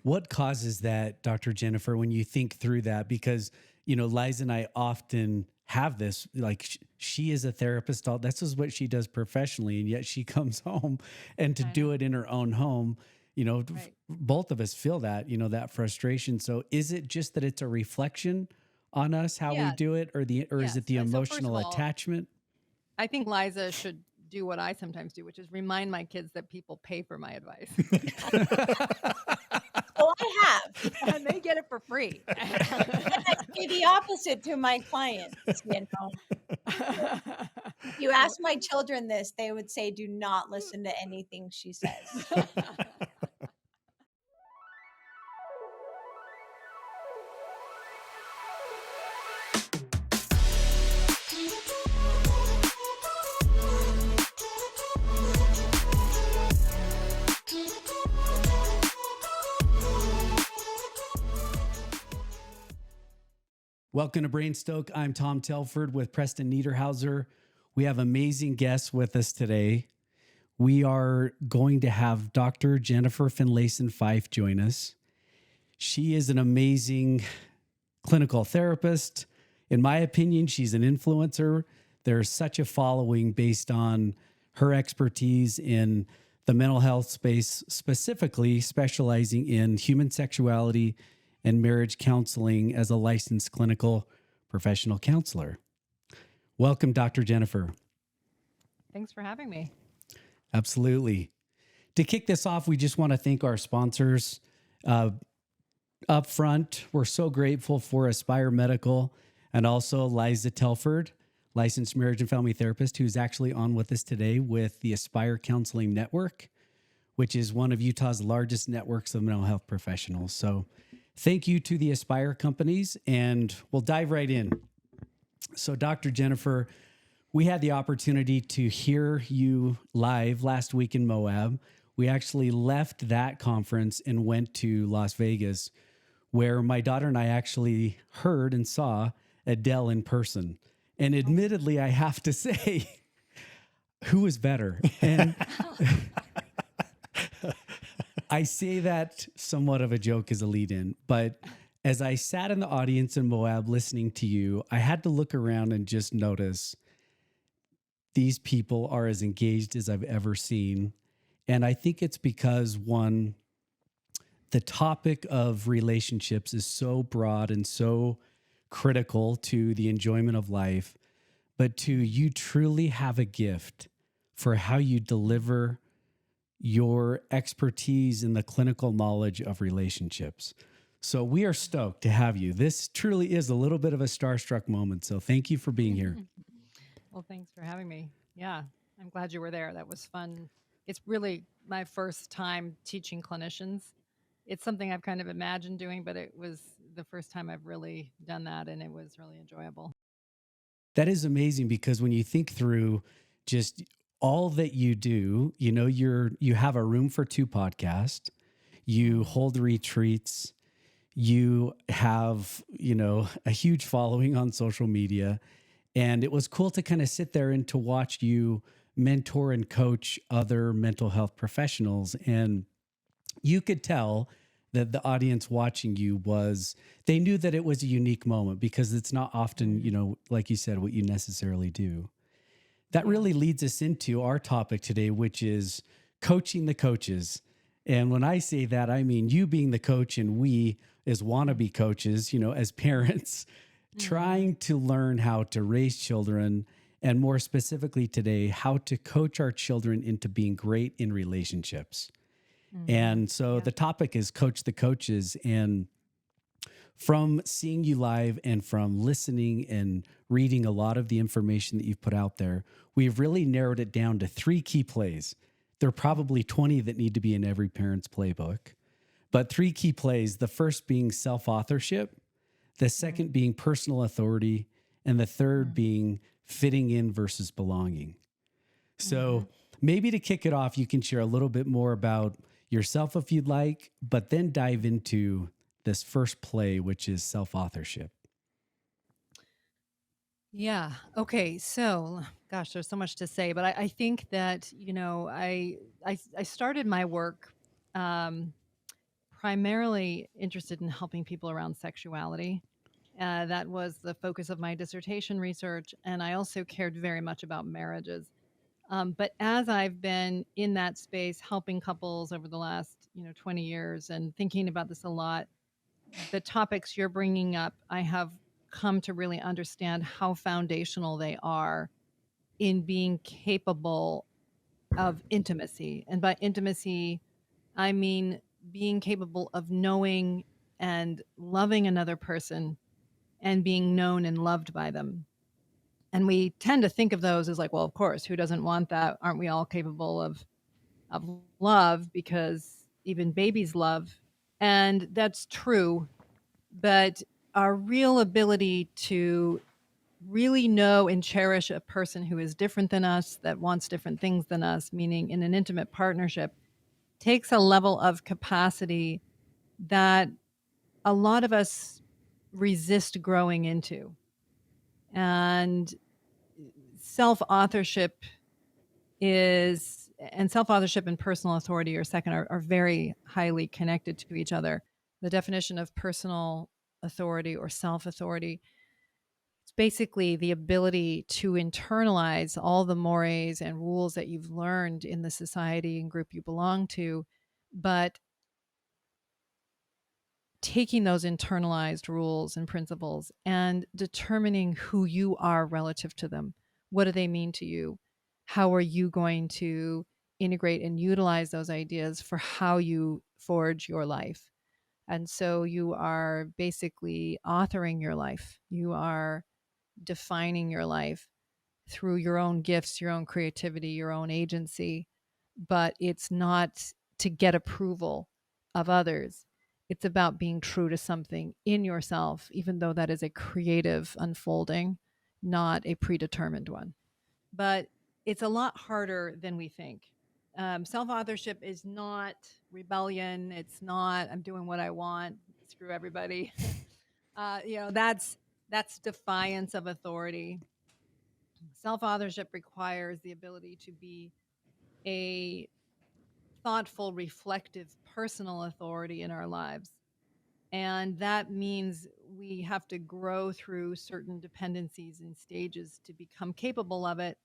What causes that, Dr. Jennifer, when you think through that? Because, Liza and I often have this, like she is a therapist. This is what she does professionally. And yet she comes home and to I do know. it in her own home, Right. both of us feel that, that frustration. So is it just that it's a reflection on us, how we Yeah. do it, or is Yes. it the So first of emotional all, attachment? I think Liza should do what I sometimes do, which is remind my kids that people pay for my advice. Oh, I have. And they get it for free. And I say the opposite to my clients, If you ask my children this, they would say, "Do not listen to anything she says." Welcome to Brainstoke. I'm Tom Telford with Preston Niederhauser. We have amazing guests with us today. We are going to have Dr. Jennifer Finlayson-Fife join us. She is an amazing clinical therapist. In my opinion, she's an influencer. There's such a following based on her expertise in the mental health space, specifically specializing in human sexuality and marriage counseling as a licensed clinical professional counselor. Welcome, Dr. Jennifer. Thanks for having me. Absolutely. To kick this off, we just want to thank our sponsors. Up front, we're so grateful for Aspire Medical and also Liza Telford, licensed marriage and family therapist, who's actually on with us today with the Aspire Counseling Network, which is one of Utah's largest networks of mental health professionals. So thank you to the Aspire companies, and we'll dive right in. So, Dr. Jennifer, we had the opportunity to hear you live last week in Moab. We actually left that conference and went to Las Vegas, where my daughter and I actually heard and saw Adele in person. And admittedly, I have to say, who was better? And I say that somewhat of a joke as a lead in, but as I sat in the audience in Moab listening to you, I had to look around and just notice these people are as engaged as I've ever seen. And I think it's because, one, the topic of relationships is so broad and so critical to the enjoyment of life, but two, you truly have a gift for how you deliver your expertise in the clinical knowledge of relationships. So we are stoked to have you. This truly is a little bit of a starstruck moment. So thank you for being here. Well, thanks for having me. Yeah, I'm glad you were there. That was fun. It's really my first time teaching clinicians. It's something I've kind of imagined doing, but it was the first time I've really done that, and it was really enjoyable. That is amazing, because when you think through just all that you do, you have a room for 2 podcasts, you hold retreats, you have, a huge following on social media. And it was cool to kind of sit there and to watch you mentor and coach other mental health professionals. And you could tell that the audience watching you they knew that it was a unique moment, because it's not often, like you said, what you necessarily do. That really leads us into our topic today, which is coaching the coaches. And when I say that, I mean you being the coach and we as wannabe coaches, as parents, trying to learn how to raise children, and more specifically today, how to coach our children into being great in relationships. And so the topic is coach the coaches. And from seeing you live and from listening and reading a lot of the information that you've put out there, we've really narrowed it down to 3 key plays. There are probably 20 that need to be in every parent's playbook, but 3 key plays, the first being self-authorship, the second being personal authority, and the third being fitting in versus belonging. So maybe to kick it off, you can share a little bit more about yourself if you'd like, but then dive into this first play, which is self-authorship. Yeah. Okay. So, gosh, there's so much to say, but I think that I started my work primarily interested in helping people around sexuality. That was the focus of my dissertation research. And I also cared very much about marriages. But as I've been in that space, helping couples over the last 20 years and thinking about this a lot, the topics you're bringing up, I have come to really understand how foundational they are in being capable of intimacy. And by intimacy, I mean being capable of knowing and loving another person and being known and loved by them. And we tend to think of those as like, well, of course, who doesn't want that? Aren't we all capable of love? Because even babies love. And that's true. But our real ability to really know and cherish a person who is different than us, that wants different things than us, meaning in an intimate partnership, takes a level of capacity that a lot of us resist growing into. And self-authorship self-authorship and personal authority are very highly connected to each other. The definition of personal authority or self-authority, it's basically the ability to internalize all the mores and rules that you've learned in the society and group you belong to, but taking those internalized rules and principles and determining who you are relative to them. What do they mean to you? How are you going to integrate and utilize those ideas for how you forge your life? And so you are basically authoring your life. You are defining your life through your own gifts, your own creativity, your own agency. But it's not to get approval of others. It's about being true to something in yourself, even though that is a creative unfolding, not a predetermined one. But it's a lot harder than we think. Self-authorship is not rebellion. It's not I'm doing what I want. Screw everybody. That's defiance of authority. Self-authorship requires the ability to be a thoughtful, reflective, personal authority in our lives. And that means we have to grow through certain dependencies and stages to become capable of it.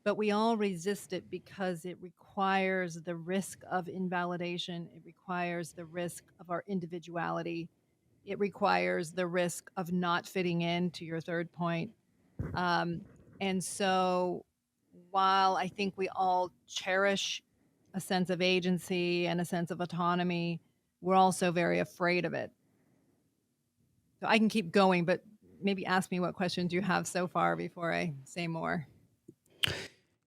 But we all resist it because it requires the risk of invalidation. It requires the risk of our individuality. It requires the risk of not fitting in, to your third point. And so while I think we all cherish a sense of agency and a sense of autonomy, we're also very afraid of it. So I can keep going, but maybe ask me what questions you have so far before I say more.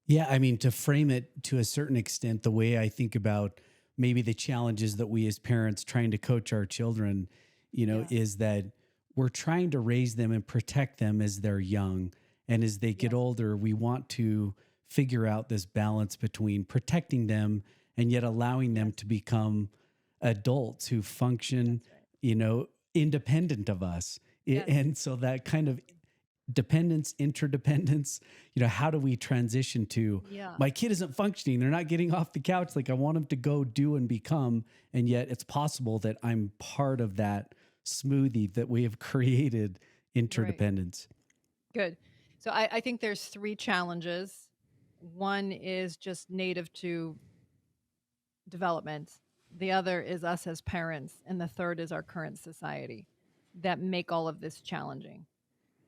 Yeah, I mean, to frame it to a certain extent, the way I think about maybe the challenges that we as parents trying to coach our children, is that we're trying to raise them and protect them as they're young. And as they get older, we want to figure out this balance between protecting them and yet allowing them to become adults who function, independent of us. And so that kind of dependence, interdependence, how do we transition to my kid isn't functioning, they're not getting off the couch like I want them to go do and become, and yet it's possible that I'm part of that smoothie that we have created, interdependence. Right. Good. So I think there's three challenges. One is just native to development. The other is us as parents. And the third is our current society that make all of this challenging.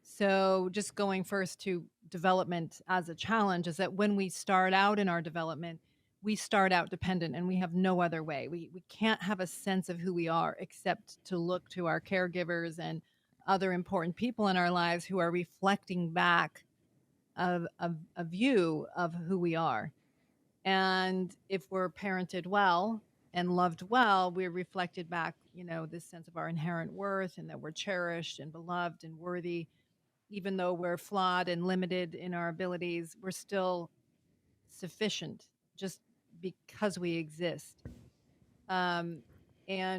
So just going first to development as a challenge is that when we start out in our development, we start out dependent and we have no other way. We can't have a sense of who we are except to look to our caregivers and other important people in our lives who are reflecting back a view of who we are. And if we're parented well and loved well, we're reflected back, this sense of our inherent worth and that we're cherished and beloved and worthy. Even though we're flawed and limited in our abilities, we're still sufficient just because we exist. And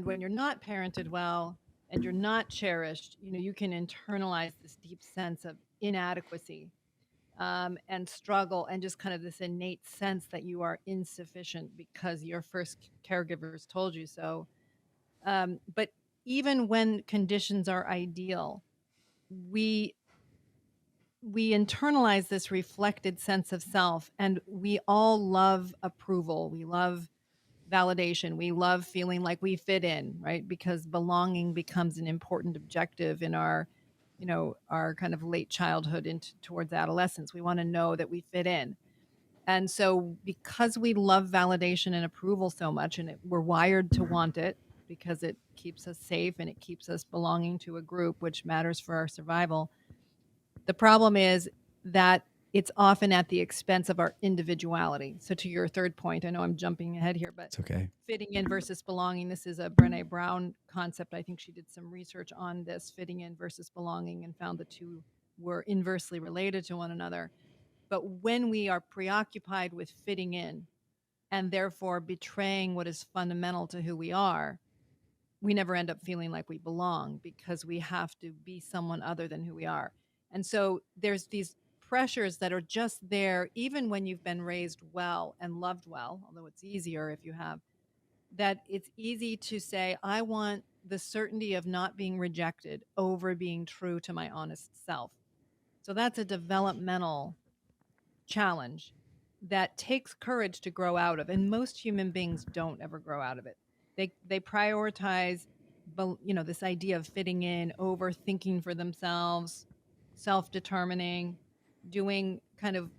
when you're not parented well and you're not cherished, you can internalize this deep sense of inadequacy and struggle and just kind of this innate sense that you are insufficient because your first caregivers told you so. But even when conditions are ideal, we internalize this reflected sense of self, and we all love approval. We love validation. We love feeling like we fit in, right? Because belonging becomes an important objective in our, our kind of late childhood into towards adolescence. We want to know that we fit in. And so because we love validation and approval so much, and we're wired to want it because it keeps us safe and it keeps us belonging to a group, which matters for our survival. The problem is that it's often at the expense of our individuality. So to your third point, I know I'm jumping ahead here, but It's okay. fitting in versus belonging, this is a Brené Brown concept. I think she did some research on this, fitting in versus belonging, and found the two were inversely related to one another. But when we are preoccupied with fitting in and therefore betraying what is fundamental to who we are, we never end up feeling like we belong because we have to be someone other than who we are. And so there's these pressures that are just there, even when you've been raised well and loved well, although it's easier if you have, that it's easy to say, I want the certainty of not being rejected over being true to my honest self. So that's a developmental challenge that takes courage to grow out of, and most human beings don't ever grow out of it. They prioritize this idea of fitting in over thinking for themselves, self-determining, doing kind of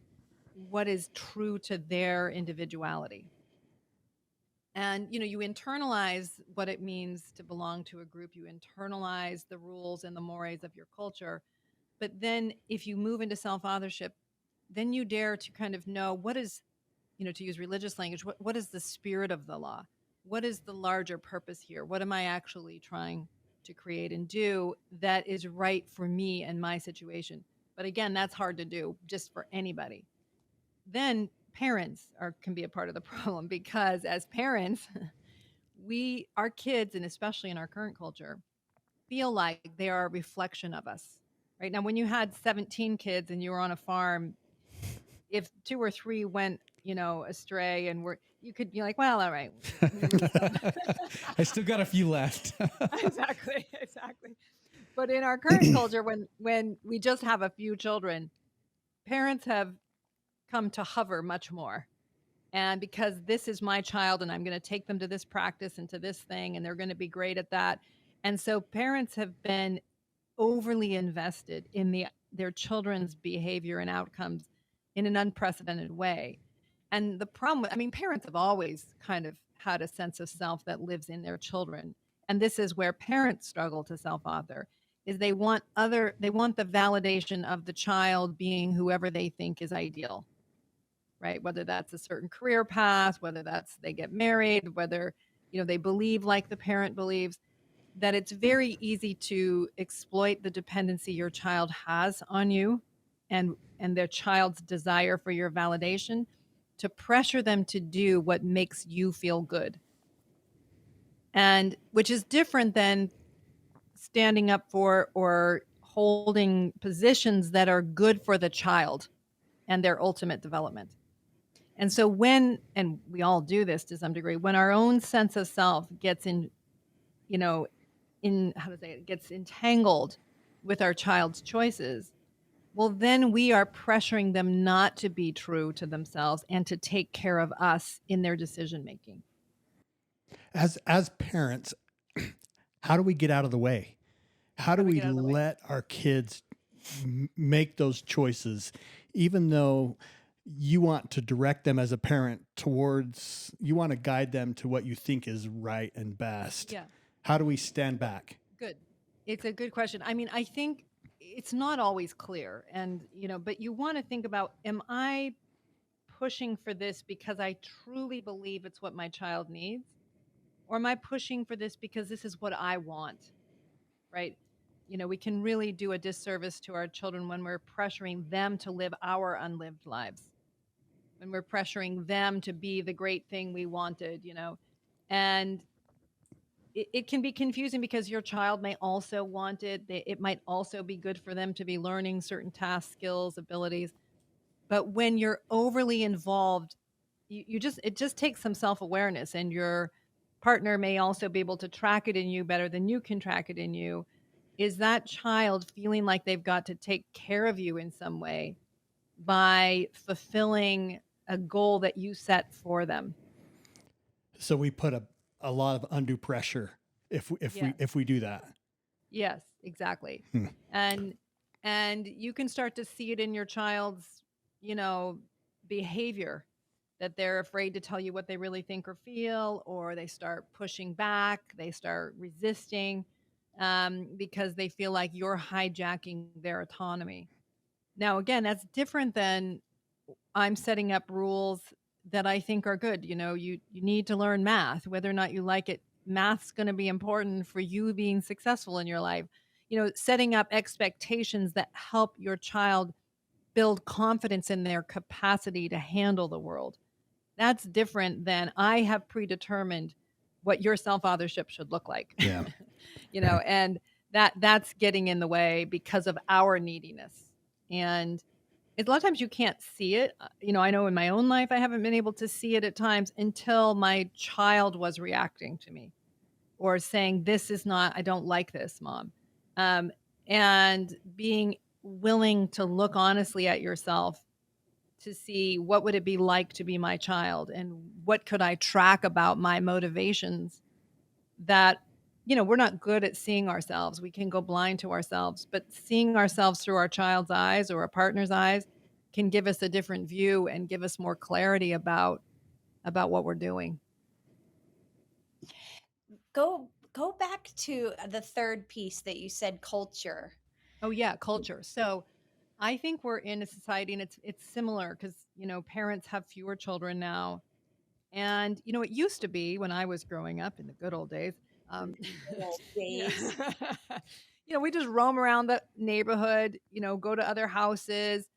what is true to their individuality. And you internalize what it means to belong to a group. You internalize the rules and the mores of your culture. But then if you move into self-authorship, then you dare to kind of know what is, to use religious language, what is the spirit of the law? What is the larger purpose here? What am I actually trying to create and do that is right for me and my situation? But again, that's hard to do just for anybody. Then parents can be a part of the problem, because as parents, our kids, and especially in our current culture, feel like they are a reflection of us. Right now, when you had 17 kids and you were on a farm, if 2 or 3 went, astray, and you could be like, well, all right, we lose them. I still got a few left. Exactly. But in our current culture, when we just have a few children, parents have come to hover much more. And because this is my child and I'm going to take them to this practice and to this thing, and they're going to be great at that. And so parents have been overly invested in their children's behavior and outcomes in an unprecedented way. And the problem, parents have always kind of had a sense of self that lives in their children. And this is where parents struggle to self-author, is they want the validation of the child being whoever they think is ideal, right? Whether that's a certain career path, whether that's they get married, whether, they believe like the parent believes. That it's very easy to exploit the dependency your child has on you and their child's desire for your validation to pressure them to do what makes you feel good. And which is different than standing up for or holding positions that are good for the child and their ultimate development. And so and we all do this to some degree, when our own sense of self gets gets entangled with our child's choices, well, then we are pressuring them not to be true to themselves and to take care of us in their decision making. As parents, how do we get out of the way? How do we let our kids make those choices, even though you want to direct them as a parent you want to guide them to what you think is right and best? Yeah. How do we stand back? Good. It's a good question. I think it's not always clear, and but you want to think about, am I pushing for this because I truly believe it's what my child needs? Or am I pushing for this because this is what I want? Right? We can really do a disservice to our children when we're pressuring them to live our unlived lives, when we're pressuring them to be the great thing we wanted, and it can be confusing because your child may also want it. It might also be good for them to be learning certain tasks, skills, abilities. But when you're overly involved, it just takes some self-awareness, and you're partner may also be able to track it in you better than you can track it in you, is that child feeling like they've got to take care of you in some way by fulfilling a goal that you set for them. So we put a lot of undue pressure Yes. if we do that. Yes, exactly. Hmm. And you can start to see it in your child's, behavior, that they're afraid to tell you what they really think or feel, or they start pushing back, they start resisting, because they feel like you're hijacking their autonomy. Now, again, that's different than I'm setting up rules that I think are good. You need to learn math, whether or not you like it. Math's going to be important for you being successful in your life. Setting up expectations that help your child build confidence in their capacity to handle the world. That's different than I have predetermined what your self-authorship should look like. Yeah. And that's getting in the way because of our neediness. And a lot of times you can't see it. I know in my own life, I haven't been able to see it at times until my child was reacting to me or saying, I don't like this, Mom. And being willing to look honestly at yourself to see what would it be like to be my child and what could I track about my motivations that, we're not good at seeing ourselves. We can go blind to ourselves, but seeing ourselves through our child's eyes or a partner's eyes can give us a different view and give us more clarity about what we're doing. Go back to the third piece that you said, culture. Oh yeah, culture. So I think we're in a society, and it's similar because parents have fewer children now, and it used to be when I was growing up in the good old days. Old days. We just roam around the neighborhood, go to other houses,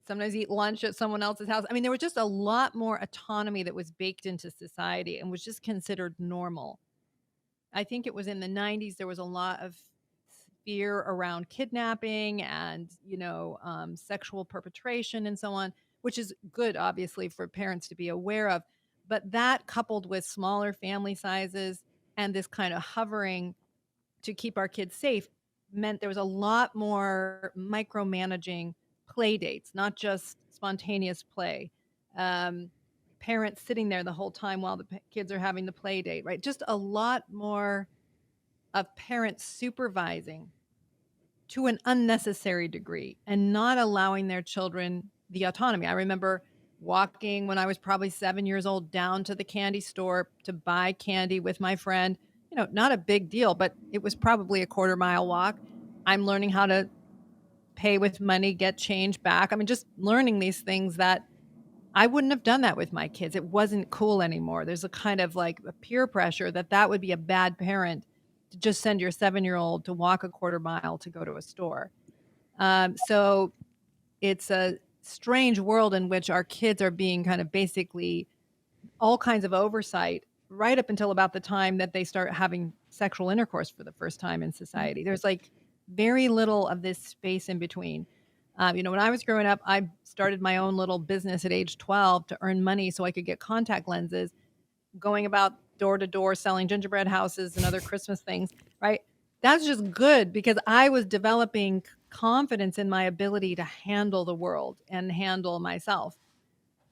sometimes eat lunch at someone else's house. I mean, there was just a lot more autonomy that was baked into society and was just considered normal. I think it was in the 90s, there was a lot of fear around kidnapping and, sexual perpetration and so on, which is good, obviously, for parents to be aware of. But that coupled with smaller family sizes and this kind of hovering to keep our kids safe meant there was a lot more micromanaging play dates, not just spontaneous play. Parents sitting there the whole time while the kids are having the play date, right? Just a lot more of parents supervising to an unnecessary degree and not allowing their children the autonomy. I remember walking when I was probably 7 years old down to the candy store to buy candy with my friend. Not a big deal, but it was probably a quarter-mile walk. I'm learning how to pay with money, get change back. I mean, just learning these things that I wouldn't have done that with my kids. It wasn't cool anymore. There's a kind of like a peer pressure that would be a bad parent to just send your 7-year-old to walk a quarter mile to go to a store. So it's a strange world in which our kids are being kind of basically all kinds of oversight right up until about the time that they start having sexual intercourse for the first time in society. There's like very little of this space in between. When I was growing up, I started my own little business at age 12 to earn money so I could get contact lenses, going about door to door selling gingerbread houses and other Christmas things, right? That's just good because I was developing confidence in my ability to handle the world and handle myself.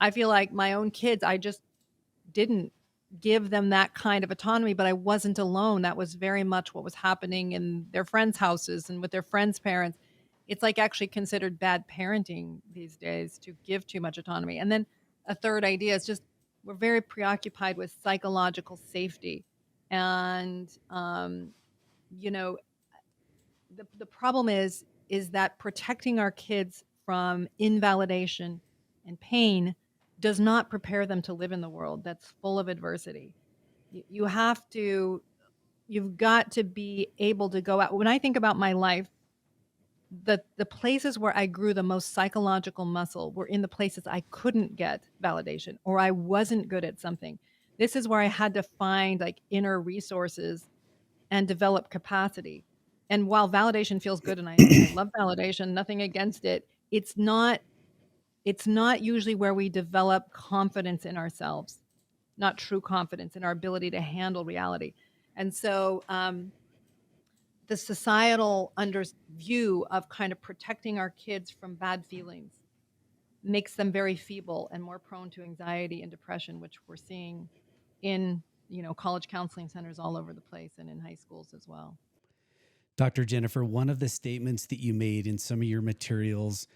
I feel like my own kids, I just didn't give them that kind of autonomy, but I wasn't alone. That was very much what was happening in their friends' houses and with their friends' parents. It's like actually considered bad parenting these days to give too much autonomy. And then a third idea is just we're very preoccupied with psychological safety. And, the problem is that protecting our kids from invalidation and pain does not prepare them to live in the world that's full of adversity. You've got to be able to go out. When I think about my life, the places where I grew the most psychological muscle were in the places I couldn't get validation or I wasn't good at something. This is where I had to find like inner resources and develop capacity. And while validation feels good and I love validation, nothing against it, it's not usually where we develop confidence in ourselves. not true confidence in our ability to handle reality. And so the societal view of kind of protecting our kids from bad feelings makes them very feeble and more prone to anxiety and depression, which we're seeing in, college counseling centers all over the place and in high schools as well. Dr. Jennifer, one of the statements that you made in some of your materials,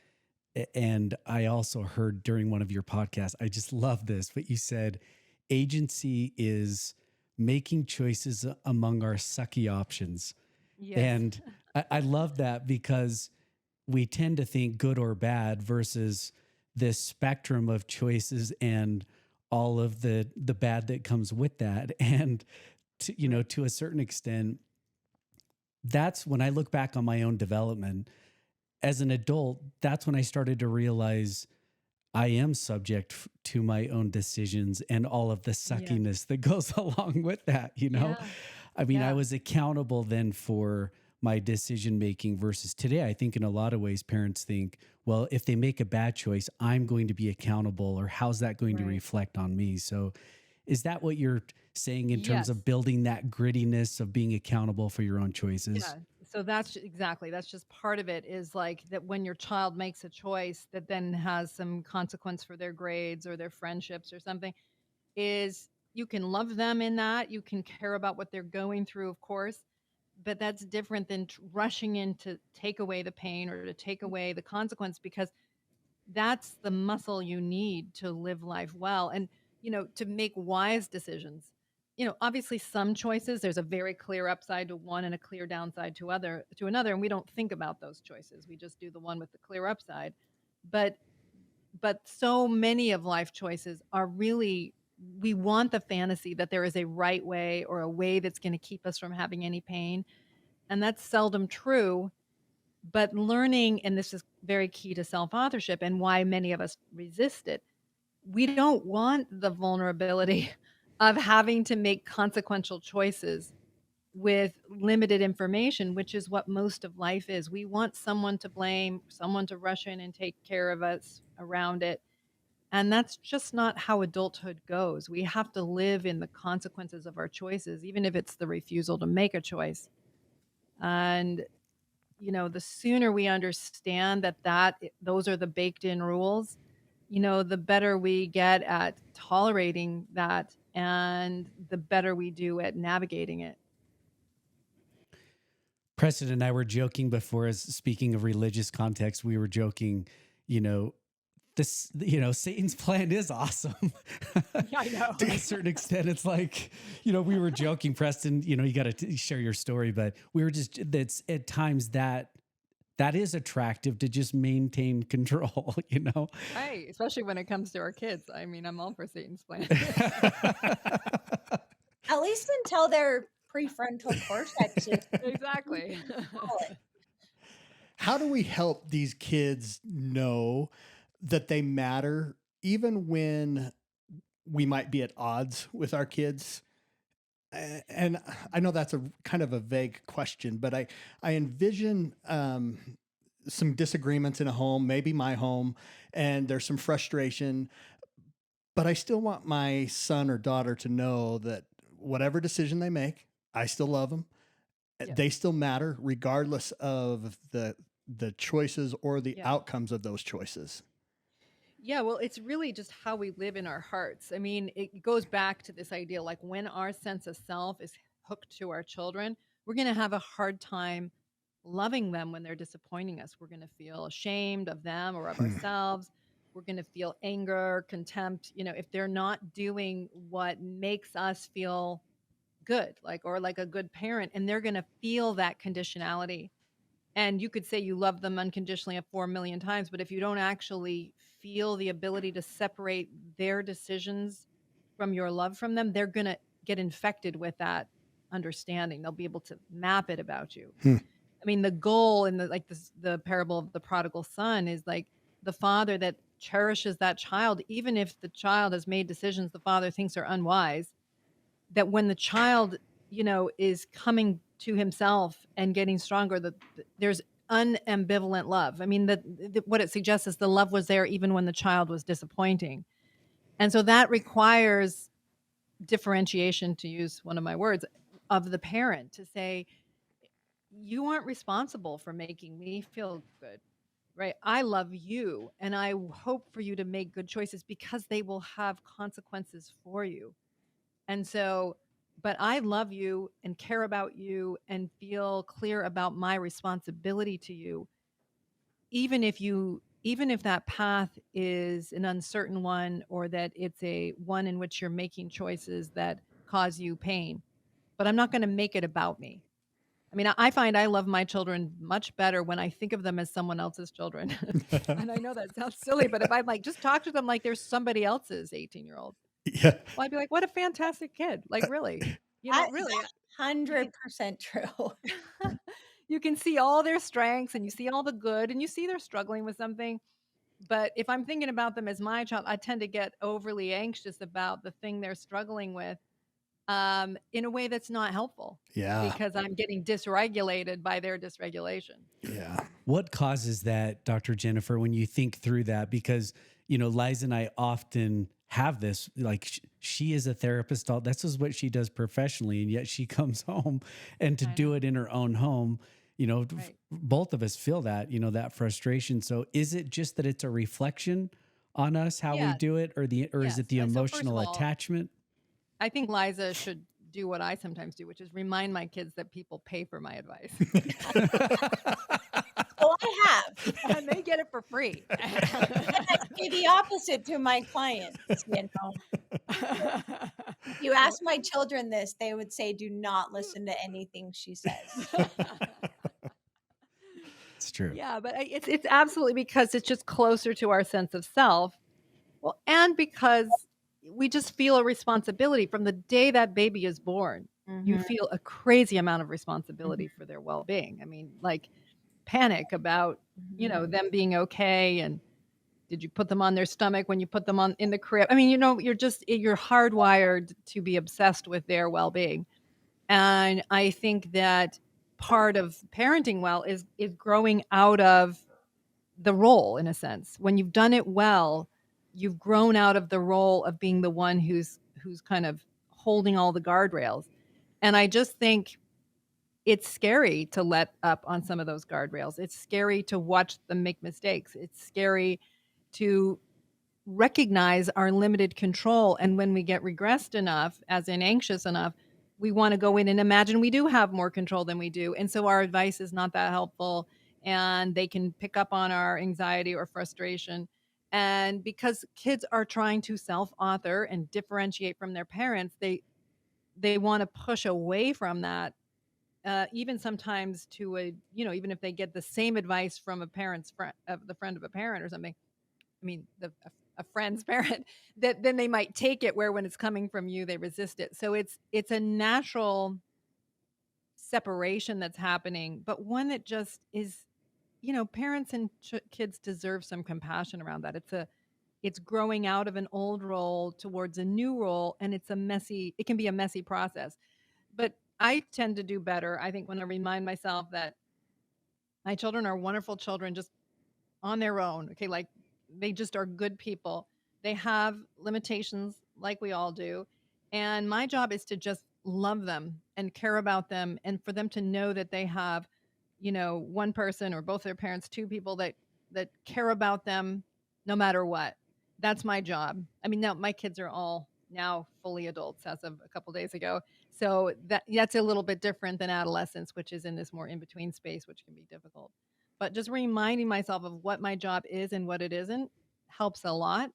and I also heard during one of your podcasts, I just love this, but you said agency is making choices among our sucky options. Yes. And I love that because we tend to think good or bad versus this spectrum of choices and all of the bad that comes with that. And to a certain extent, that's when I look back on my own development as an adult, that's when I started to realize I am subject to my own decisions and all of the suckiness that goes along with that, Yeah. I mean, I Yeah. was accountable then for my decision making versus today. I think in a lot of ways, parents think, well, if they make a bad choice, I'm going to be accountable, or how's that going to Right. reflect on me? So, is that what you're saying in terms Yes. of building that grittiness of being accountable for your own choices? Yeah. So that's exactly, that's just part of it, is like that when your child makes a choice that then has some consequence for their grades or their friendships or something, is you can love them in that. You can care about what they're going through, of course, but that's different than rushing in to take away the pain or to take away the consequence, because that's the muscle you need to live life well and, to make wise decisions. Obviously some choices, there's a very clear upside to one and a clear downside to another, and we don't think about those choices. We just do the one with the clear upside. But so many of life choices are really, we want the fantasy that there is a right way or a way that's going to keep us from having any pain, and that's seldom true. But learning, and this is very key to self-authorship and why many of us resist it, we don't want the vulnerability of having to make consequential choices with limited information, which is what most of life is. We want someone to blame, someone to rush in and take care of us around it. And that's just not how adulthood goes. We have to live in the consequences of our choices, even if it's the refusal to make a choice. And the sooner we understand that those are the baked in rules, the better we get at tolerating that and the better we do at navigating it. Preston and I were joking before, as speaking of religious context, we were joking, you know, Satan's plan is awesome. Yeah, I know. To a certain extent, it's like, we were joking, Preston, you got to share your story, but we were that's at times that is attractive to just maintain control, Right. Especially when it comes to our kids. I mean, I'm all for Satan's plan. At least until their prefrontal cortex is Exactly. solid. How do we help these kids know that they matter even when we might be at odds with our kids? And I know that's a kind of a vague question, but I envision some disagreements in a home, maybe my home, and there's some frustration, but I still want my son or daughter to know that whatever decision they make, I still love them. Yeah. They still matter regardless of the choices or the Yeah. outcomes of those choices. Yeah, well, it's really just how we live in our hearts. I mean, it goes back to this idea, like when our sense of self is hooked to our children, we're going to have a hard time loving them when they're disappointing us. We're going to feel ashamed of them or of ourselves. We're going to feel anger, contempt, if they're not doing what makes us feel good, or like a good parent, and they're going to feel that conditionality. And you could say you love them unconditionally 4 million times, but if you don't actually feel the ability to separate their decisions from your love from them, they're going to get infected with that understanding. They'll be able to map it about you. I mean, the goal in the parable of the prodigal son is like the father that cherishes that child, even if the child has made decisions the father thinks are unwise, that when the child, is coming to himself and getting stronger, that there's unambivalent love. I mean, what it suggests is the love was there even when the child was disappointing. And so that requires differentiation, to use one of my words, of the parent to say, you aren't responsible for making me feel good, right? I love you and I hope for you to make good choices because they will have consequences for you. And so, but I love you and care about you and feel clear about my responsibility to you, even if that path is an uncertain one or that it's a one in which you're making choices that cause you pain. But I'm not going to make it about me. I mean, I find I love my children much better when I think of them as someone else's children. And I know that sounds silly, but if I'm like, just talk to them like there's somebody else's 18-year-old, Yeah. well, I'd be like, what a fantastic kid. Like, really, really. That's 100% true. You can see all their strengths and you see all the good and you see they're struggling with something. But if I'm thinking about them as my child, I tend to get overly anxious about the thing they're struggling with, in a way that's not helpful Yeah. because I'm getting dysregulated by their dysregulation. Yeah. What causes that, Dr. Jennifer, when you think through that? Because, Liza and I often have this, like she is a therapist. This is what she does professionally. And yet she comes home and to I do know. it in her own home, Right. both of us feel that, that frustration. So is it just that it's a reflection on us, how we Yeah. do it, or is Yes. it the So first of emotional all, attachment? I think Liza should do what I sometimes do, which is remind my kids that people pay for my advice. Oh, I have. And they get it for free. And I say the opposite to my clients, If you ask my children this, they would say, do not listen to anything she says. It's true. Yeah, but it's absolutely because it's just closer to our sense of self. Well, and because we just feel a responsibility from the day that baby is born. You feel a crazy amount of responsibility for their well-being. I mean, like panic about, them being okay, and did you put them on their stomach when you put them on in the crib? I mean, you're hardwired to be obsessed with their well-being. And I think that part of parenting well is growing out of the role, in a sense. When you've done it well, you've grown out of the role of being the one who's kind of holding all the guardrails. And I just think it's scary to let up on some of those guardrails. It's scary to watch them make mistakes. It's scary to recognize our limited control. And when we get regressed enough, as in anxious enough, we want to go in and imagine we do have more control than we do. And so our advice is not that helpful. And they can pick up on our anxiety or frustration. And because kids are trying to self-author and differentiate from their parents, they want to push away from that. Even sometimes to even if they get the same advice from a parent's friend, of the friend of a parent or something. I mean, a friend's parent, that then they might take it where when it's coming from you, they resist it. So it's a natural separation that's happening, but one that just is, parents and kids deserve some compassion around that. It's growing out of an old role towards a new role, and it can be a messy process. But I tend to do better, I think, when I remind myself that my children are wonderful children just on their own. Okay. Like they just are good people. They have limitations like we all do. And my job is to just love them and care about them and for them to know that they have, one person or both their parents, two people that care about them no matter what. That's my job. I mean, now my kids are all now fully adults as of a couple days ago. So that's a little bit different than adolescence, which is in this more in between space, which can be difficult. But just reminding myself of what my job is and what it isn't helps a lot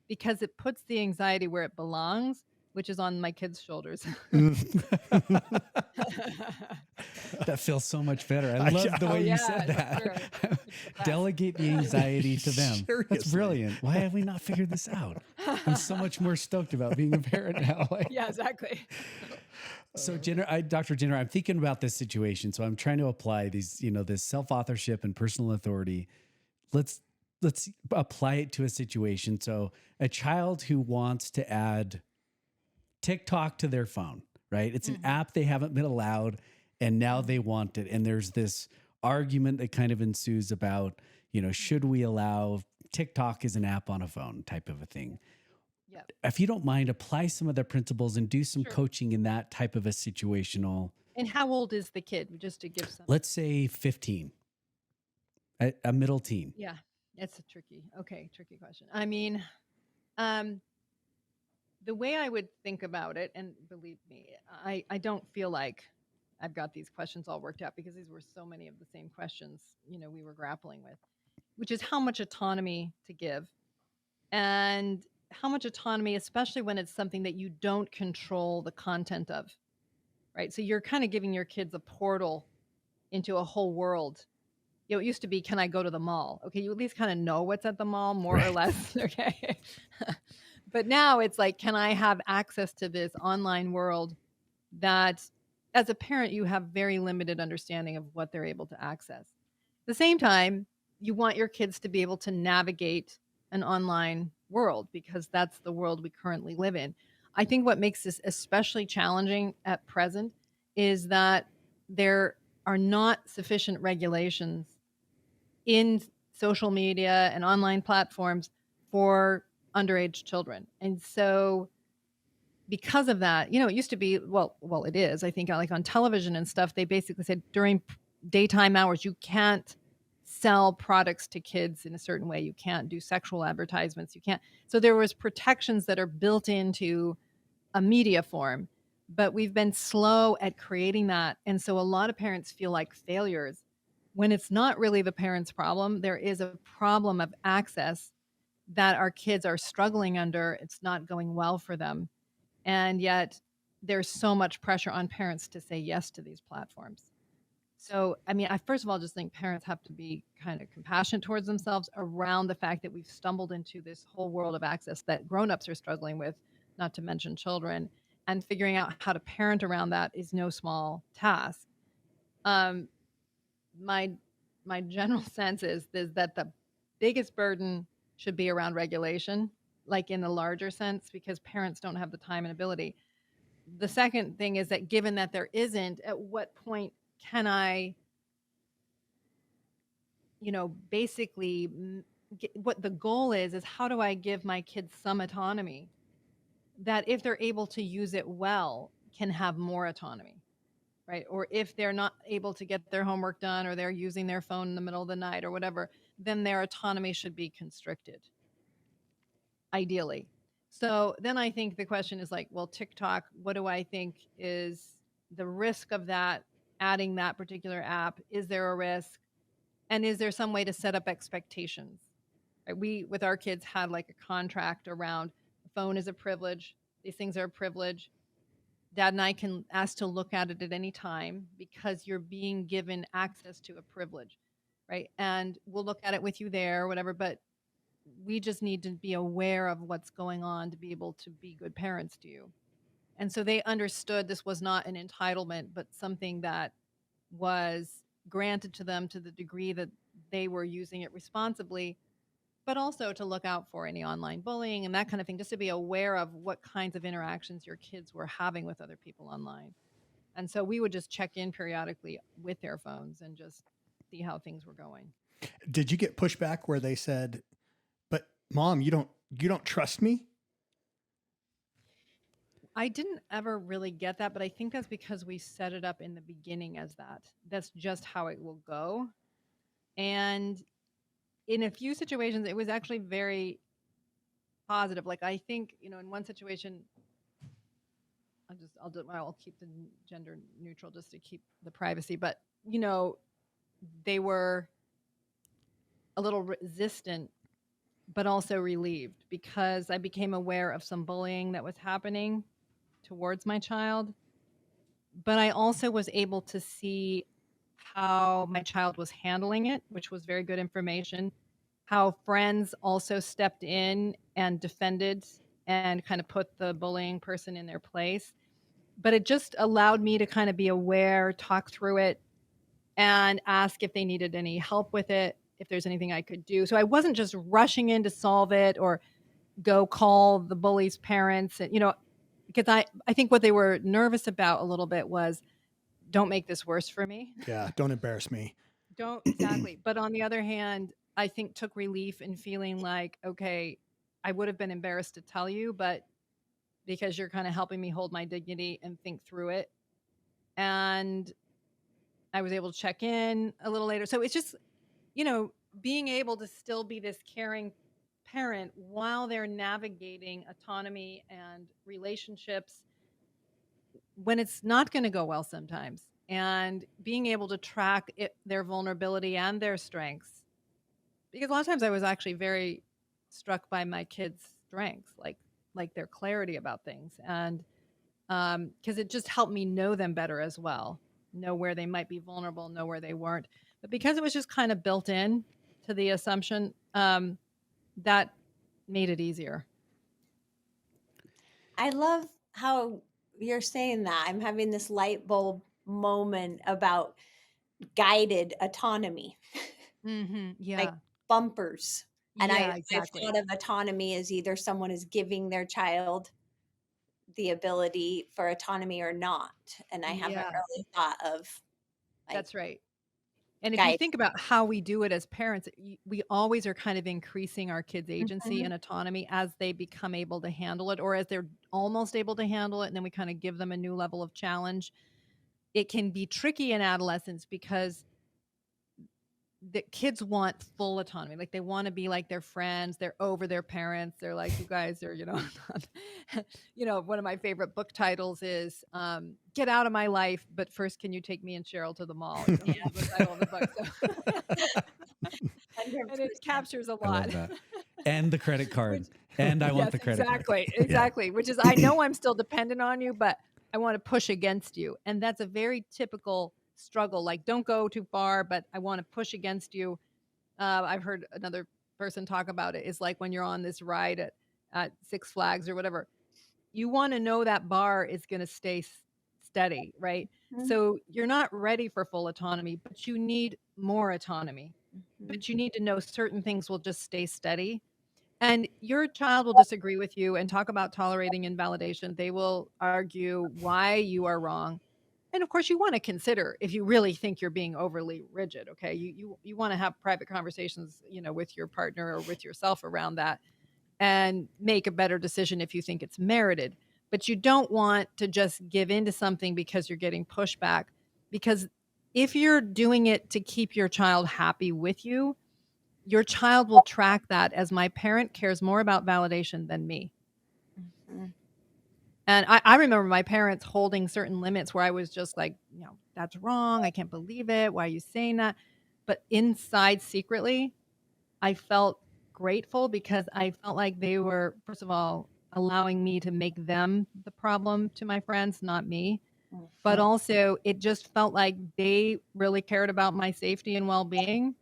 because it puts the anxiety where it belongs, which is on my kids' shoulders. That feels so much better. I love the way you said that. Delegate the anxiety to them. Seriously. That's brilliant. Why have we not figured this out? I'm so much more stoked about being a parent now. Yeah, exactly. So, Dr. Jenner, I'm thinking about this situation. So I'm trying to apply these, this self-authorship and personal authority. Let's apply it to a situation. So a child who wants to add TikTok to their phone, right? It's an app they haven't been allowed, and now they want it. And there's this argument that kind of ensues about, should we allow TikTok as an app on a phone type of a thing? Yep. if you don't mind, apply some of the principles and do some Sure. coaching in that type of a situational. And how old is the kid? Just to give some. Let's say 15, a middle teen. Yeah, it's a tricky question. I mean, um, the way I would think about it, and believe me, I don't feel like I've got these questions all worked out, because these were so many of the same questions, we were grappling with, which is how much autonomy to give, and how much autonomy, especially when it's something that you don't control the content of, right? So you're kind of giving your kids a portal into a whole world. It used to be, can I go to the mall? Okay, you at least kind of know what's at the mall, more or Right. less. Okay. But now it's like, can I have access to this online world that, as a parent, you have very limited understanding of what they're able to access. At the same time, you want your kids to be able to navigate an online world, because that's the world we currently live in. I think what makes this especially challenging at present is that there are not sufficient regulations in social media and online platforms for underage children. And so because of that, it used to be, well, it is, I think, like on television and stuff, they basically said during daytime hours, you can't sell products to kids in a certain way. You can't do sexual advertisements. You can't. So there was protections that are built into a media form, but we've been slow at creating that. And so a lot of parents feel like failures when it's not really the parents' problem. There is a problem of access that our kids are struggling under. It's not going well for them. And yet there's so much pressure on parents to say yes to these platforms. So, I mean, I first of all just think parents have to be kind of compassionate towards themselves around the fact that we've stumbled into this whole world of access that grown-ups are struggling with, not to mention children, and figuring out how to parent around that is no small task. My general sense is that the biggest burden should be around regulation, like in the larger sense, because parents don't have the time and ability. The second thing is that given that there isn't, at what point can I, basically what the goal is how do I give my kids some autonomy that, if they're able to use it well, can have more autonomy, right? Or if they're not able to get their homework done, or they're using their phone in the middle of the night or whatever, then their autonomy should be constricted, ideally. So then I think the question is like, well, TikTok, what do I think is the risk of that, adding that particular app? Is there a risk? And is there some way to set up expectations? Right? We, with our kids, had like a contract around the phone is a privilege. These things are a privilege. Dad and I can ask to look at it at any time, because you're being given access to a privilege, right? And we'll look at it with you there or whatever, but we just need to be aware of what's going on to be able to be good parents to you. And so they understood this was not an entitlement, but something that was granted to them to the degree that they were using it responsibly, but also to look out for any online bullying and that kind of thing, just to be aware of what kinds of interactions your kids were having with other people online. And so we would just check in periodically with their phones and just see how things were going. Did you get pushback where they said, "But Mom, you don't trust me"? I didn't ever really get that, but I think that's because we set it up in the beginning as that. That's just how it will go. And in a few situations, it was actually very positive. Like, I think, in one situation, I'll keep the gender neutral just to keep the privacy, but, they were a little resistant, but also relieved, because I became aware of some bullying that was happening towards my child. But I also was able to see how my child was handling it, which was very good information. How friends also stepped in and defended and kind of put the bullying person in their place. But it just allowed me to kind of be aware, talk through it, and ask if they needed any help with it, if there's anything I could do. So I wasn't just rushing in to solve it or go call the bully's parents, and, because I think what they were nervous about a little bit was, don't make this worse for me. Yeah, don't embarrass me. Don't, exactly. But on the other hand, I think took relief in feeling like, okay, I would have been embarrassed to tell you, but because you're kind of helping me hold my dignity and think through it. And I was able to check in a little later. So it's just, being able to still be this caring parent while they're navigating autonomy and relationships when it's not going to go well sometimes, and being able to track their vulnerability and their strengths. Because a lot of times I was actually very struck by my kids' strengths, like their clarity about things. And because it just helped me know them better as well, know where they might be vulnerable, know where they weren't. But because it was just kind of built in to the assumption, that made it easier. I love how you're saying that. I'm having this light bulb moment about guided autonomy, Mm-hmm. Yeah. like bumpers. And Yeah, I've exactly. thought of autonomy as either someone is giving their child the ability for autonomy or not. And I haven't Yeah, really thought of like that's right. And if you guide. think about how we do it as parents, we always are kind of increasing our kids' agency Mhm. and autonomy as they become able to handle it, or as they're almost able to handle it. And then we kind of give them a new level of challenge. It can be tricky in adolescence because the kids want full autonomy. Like they want to be like their friends. They're over their parents. They're like, you guys are, one of my favorite book titles is Get Out of My Life, but first can you take me and Cheryl to the mall? Yeah. Is the title of the book. So and it 100%. captures a I lot. love that. And the credit card. Which, And I want yes, the credit card. exactly. Which is, I know I'm still dependent on you, but I want to push against you. And that's a very typical struggle. Like, don't go too far, but I want to push against you. I've heard another person talk about it. It's like when you're on this ride at Six Flags or whatever, you want to know that bar is going to stay steady, right? Mhm. So you're not ready for full autonomy, but you need more autonomy. Mhm. But you need to know certain things will just stay steady. And your child will disagree with you and talk about tolerating invalidation. They will argue why you are wrong. And of course, you want to consider if you really think you're being overly rigid. Okay, you want to have private conversations, with your partner or with yourself around that, and make a better decision if you think it's merited. But you don't want to just give in to something because you're getting pushback. Because if you're doing it to keep your child happy with you, your child will track that as my parent cares more about validation than me. Mhm. And I remember my parents holding certain limits where I was just like, that's wrong. I can't believe it. Why are you saying that? But inside, secretly, I felt grateful because I felt like they were, first of all, allowing me to make them the problem to my friends, not me. But Mhm. also, it just felt like they really cared about my safety and well being.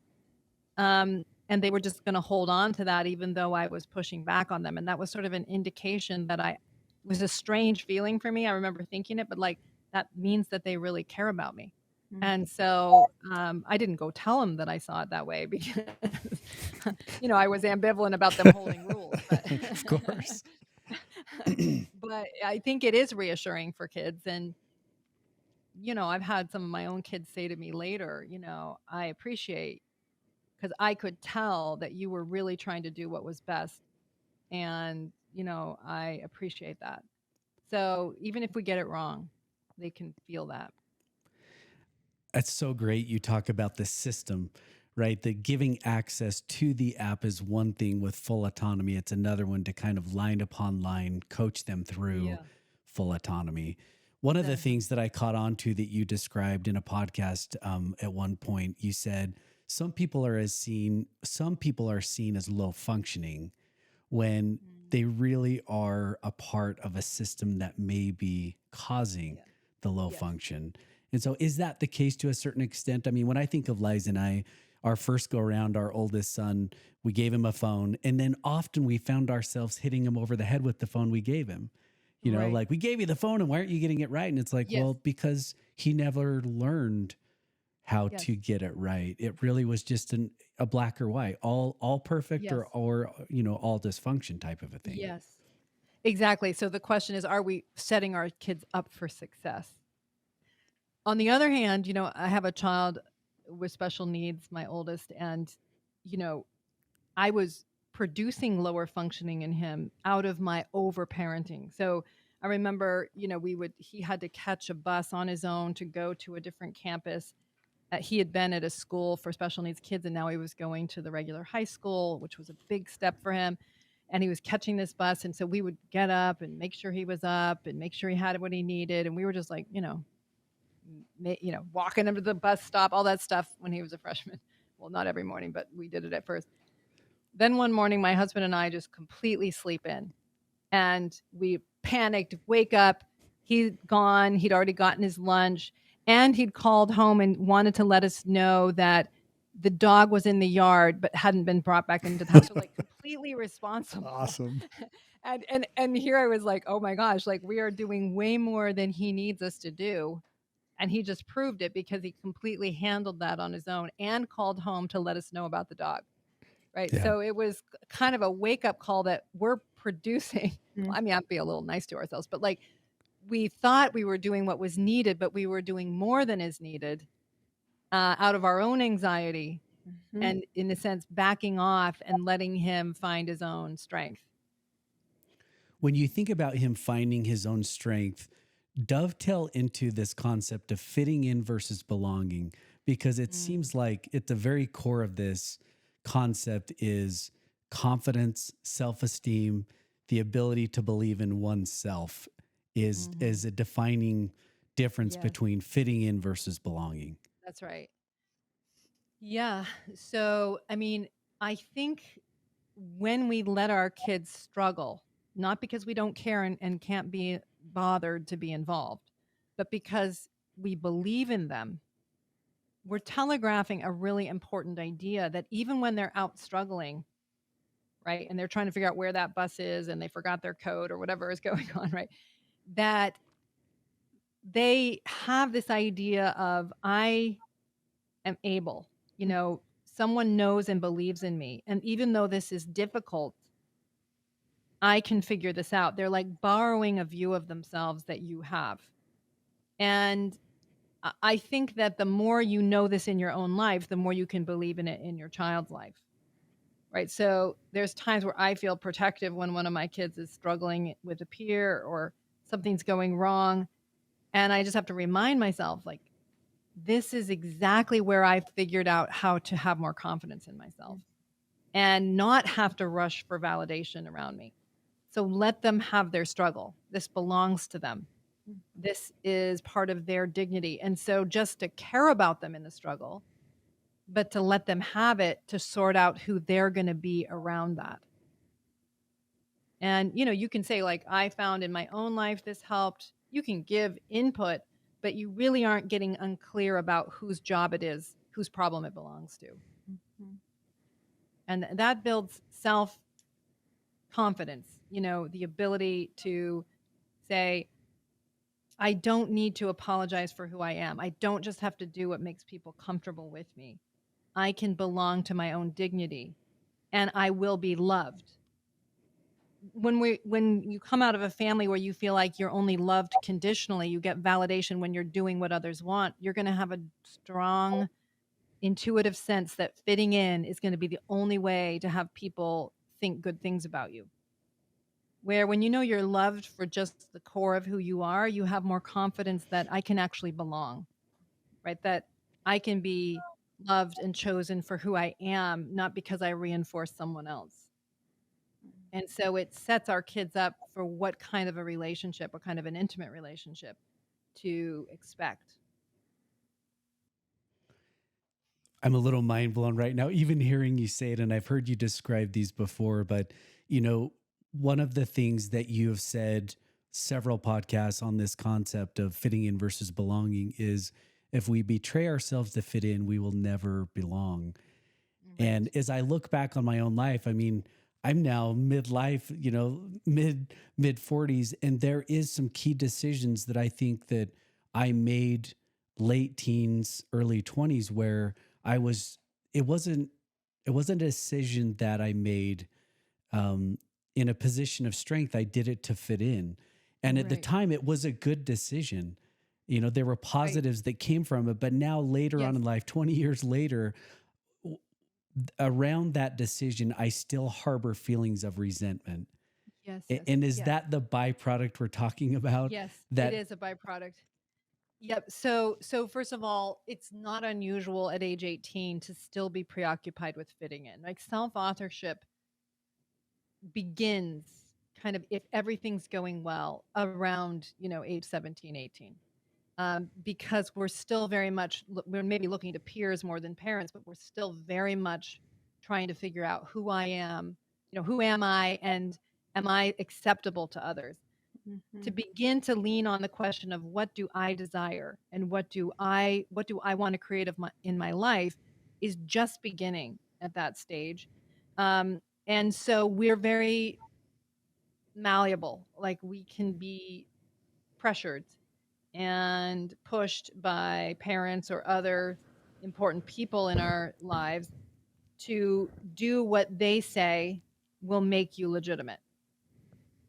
And they were just going to hold on to that, even though I was pushing back on them. And that was sort of an indication that it was a strange feeling for me. I remember thinking it, but like, that means that they really care about me. Mhm. And so I didn't go tell them that I saw it that way because, I was ambivalent about them holding rules. But, Of course. but I think it is reassuring for kids. And, I've had some of my own kids say to me later, I appreciate, because I could tell that you were really trying to do what was best. And, I appreciate that. So even if we get it wrong, they can feel that. That's so great. You talk about the system, right? The giving access to the app is one thing with full autonomy. It's another one to kind of line upon line coach them through full autonomy. One of the Definitely. things that I caught on to that you described in a podcast at one point, you said some people are seen as low functioning when they really are a part of a system that may be causing the low Yes. function. And so is that the case to a certain extent? I mean, when I think of Liza and I, our first go around, our oldest son, we gave him a phone, and then often we found ourselves hitting him over the head with the phone we gave him. Right. Like, we gave you the phone and why aren't you getting it right? And it's like, Yes. well, because he never learned how Yes. to get it right. It really was just a black or white, all perfect Yes. or all dysfunction type of a thing. Yes, exactly. So the question is, are we setting our kids up for success? On the other hand, I have a child with special needs, my oldest, and, I was producing lower functioning in him out of my over parenting. So I remember, he had to catch a bus on his own to go to a different campus. He had been at a school for special needs kids, and now he was going to the regular high school, which was a big step for him. And he was catching this bus. And so we would get up and make sure he was up and make sure he had what he needed. And we were just like, walking him to the bus stop, all that stuff when he was a freshman. Well, not every morning, but we did it at first. Then one morning, my husband and I just completely sleep in, and we panicked, wake up. He'd gone. He'd already gotten his lunch, and he'd called home and wanted to let us know that the dog was in the yard but hadn't been brought back into the house. So like completely responsible. Awesome. And here I was like, oh my gosh, like we are doing way more than he needs us to do. And he just proved it because he completely handled that on his own and called home to let us know about the dog. Right. Yeah. So it was kind of a wake up call that we're producing. Mm. I mean, I'd be a little nice to ourselves, but like we thought we were doing what was needed, but we were doing more than is needed out of our own anxiety and, in a sense, backing off and letting him find his own strength. When you think about him finding his own strength, dovetail into this concept of fitting in versus belonging, because it seems like at the very core of this concept is confidence, self-esteem, the ability to believe in oneself is a defining difference between fitting in versus belonging. That's right. Yeah. So, I mean, I think when we let our kids struggle, not because we don't care and can't be bothered to be involved, but because we believe in them, we're telegraphing a really important idea that even when they're out struggling, right, and they're trying to figure out where that bus is and they forgot their code or whatever is going on, right, that they have this idea of I am able, someone knows and believes in me. And even though this is difficult, I can figure this out. They're like borrowing a view of themselves that you have. And I think that the more you know this in your own life, the more you can believe in it in your child's life. Right. So there's times where I feel protective when one of my kids is struggling with a peer or something's going wrong. And I just have to remind myself, like, this is exactly where I figured out how to have more confidence in myself and not have to rush for validation around me. So let them have their struggle. This belongs to them. This is part of their dignity. And so just to care about them in the struggle, but to let them have it to sort out who they're going to be around that. And, you can say, like, I found in my own life this helped. You can give input, but you really aren't getting unclear about whose job it is, whose problem it belongs to. And that builds self-confidence, the ability to say, I don't need to apologize for who I am. I don't just have to do what makes people comfortable with me. I can belong to my own dignity, and I will be loved. When you come out of a family where you feel like you're only loved conditionally, you get validation when you're doing what others want, you're going to have a strong intuitive sense that fitting in is going to be the only way to have people think good things about you. Where when you're loved for just the core of who you are, you have more confidence that I can actually belong, right? That I can be loved and chosen for who I am, not because I reinforce someone else. And so it sets our kids up for what kind of a relationship, what kind of an intimate relationship to expect. I'm a little mind blown right now, even hearing you say it. And I've heard you describe these before, but one of the things that you have said several podcasts on this concept of fitting in versus belonging is if we betray ourselves to fit in, we will never belong. Right. And as I look back on my own life, I mean, I'm now midlife, mid 40s, and there is some key decisions that I think that I made late teens, early 20s where it wasn't a decision that I made in a position of strength. I did it to fit in. And at the time it was a good decision. There were positives that came from it, but now later on in life, 20 years later, around that decision, I still harbor feelings of resentment. Yes, And is yes. that the byproduct we're talking about? Yes, That it is a byproduct. Yep. So first of all, it's not unusual at age 18 to still be preoccupied with fitting in. Like self-authorship begins kind of, if everything's going well, around, age 17, 18. Because we're still very much, we're maybe looking to peers more than parents, but we're still very much trying to figure out who I am, who am I, and am I acceptable to others? To begin to lean on the question of what do I desire and what do I want to create in my life is just beginning at that stage. And so we're very malleable. Like we can be pressured and pushed by parents or other important people in our lives to do what they say will make you legitimate.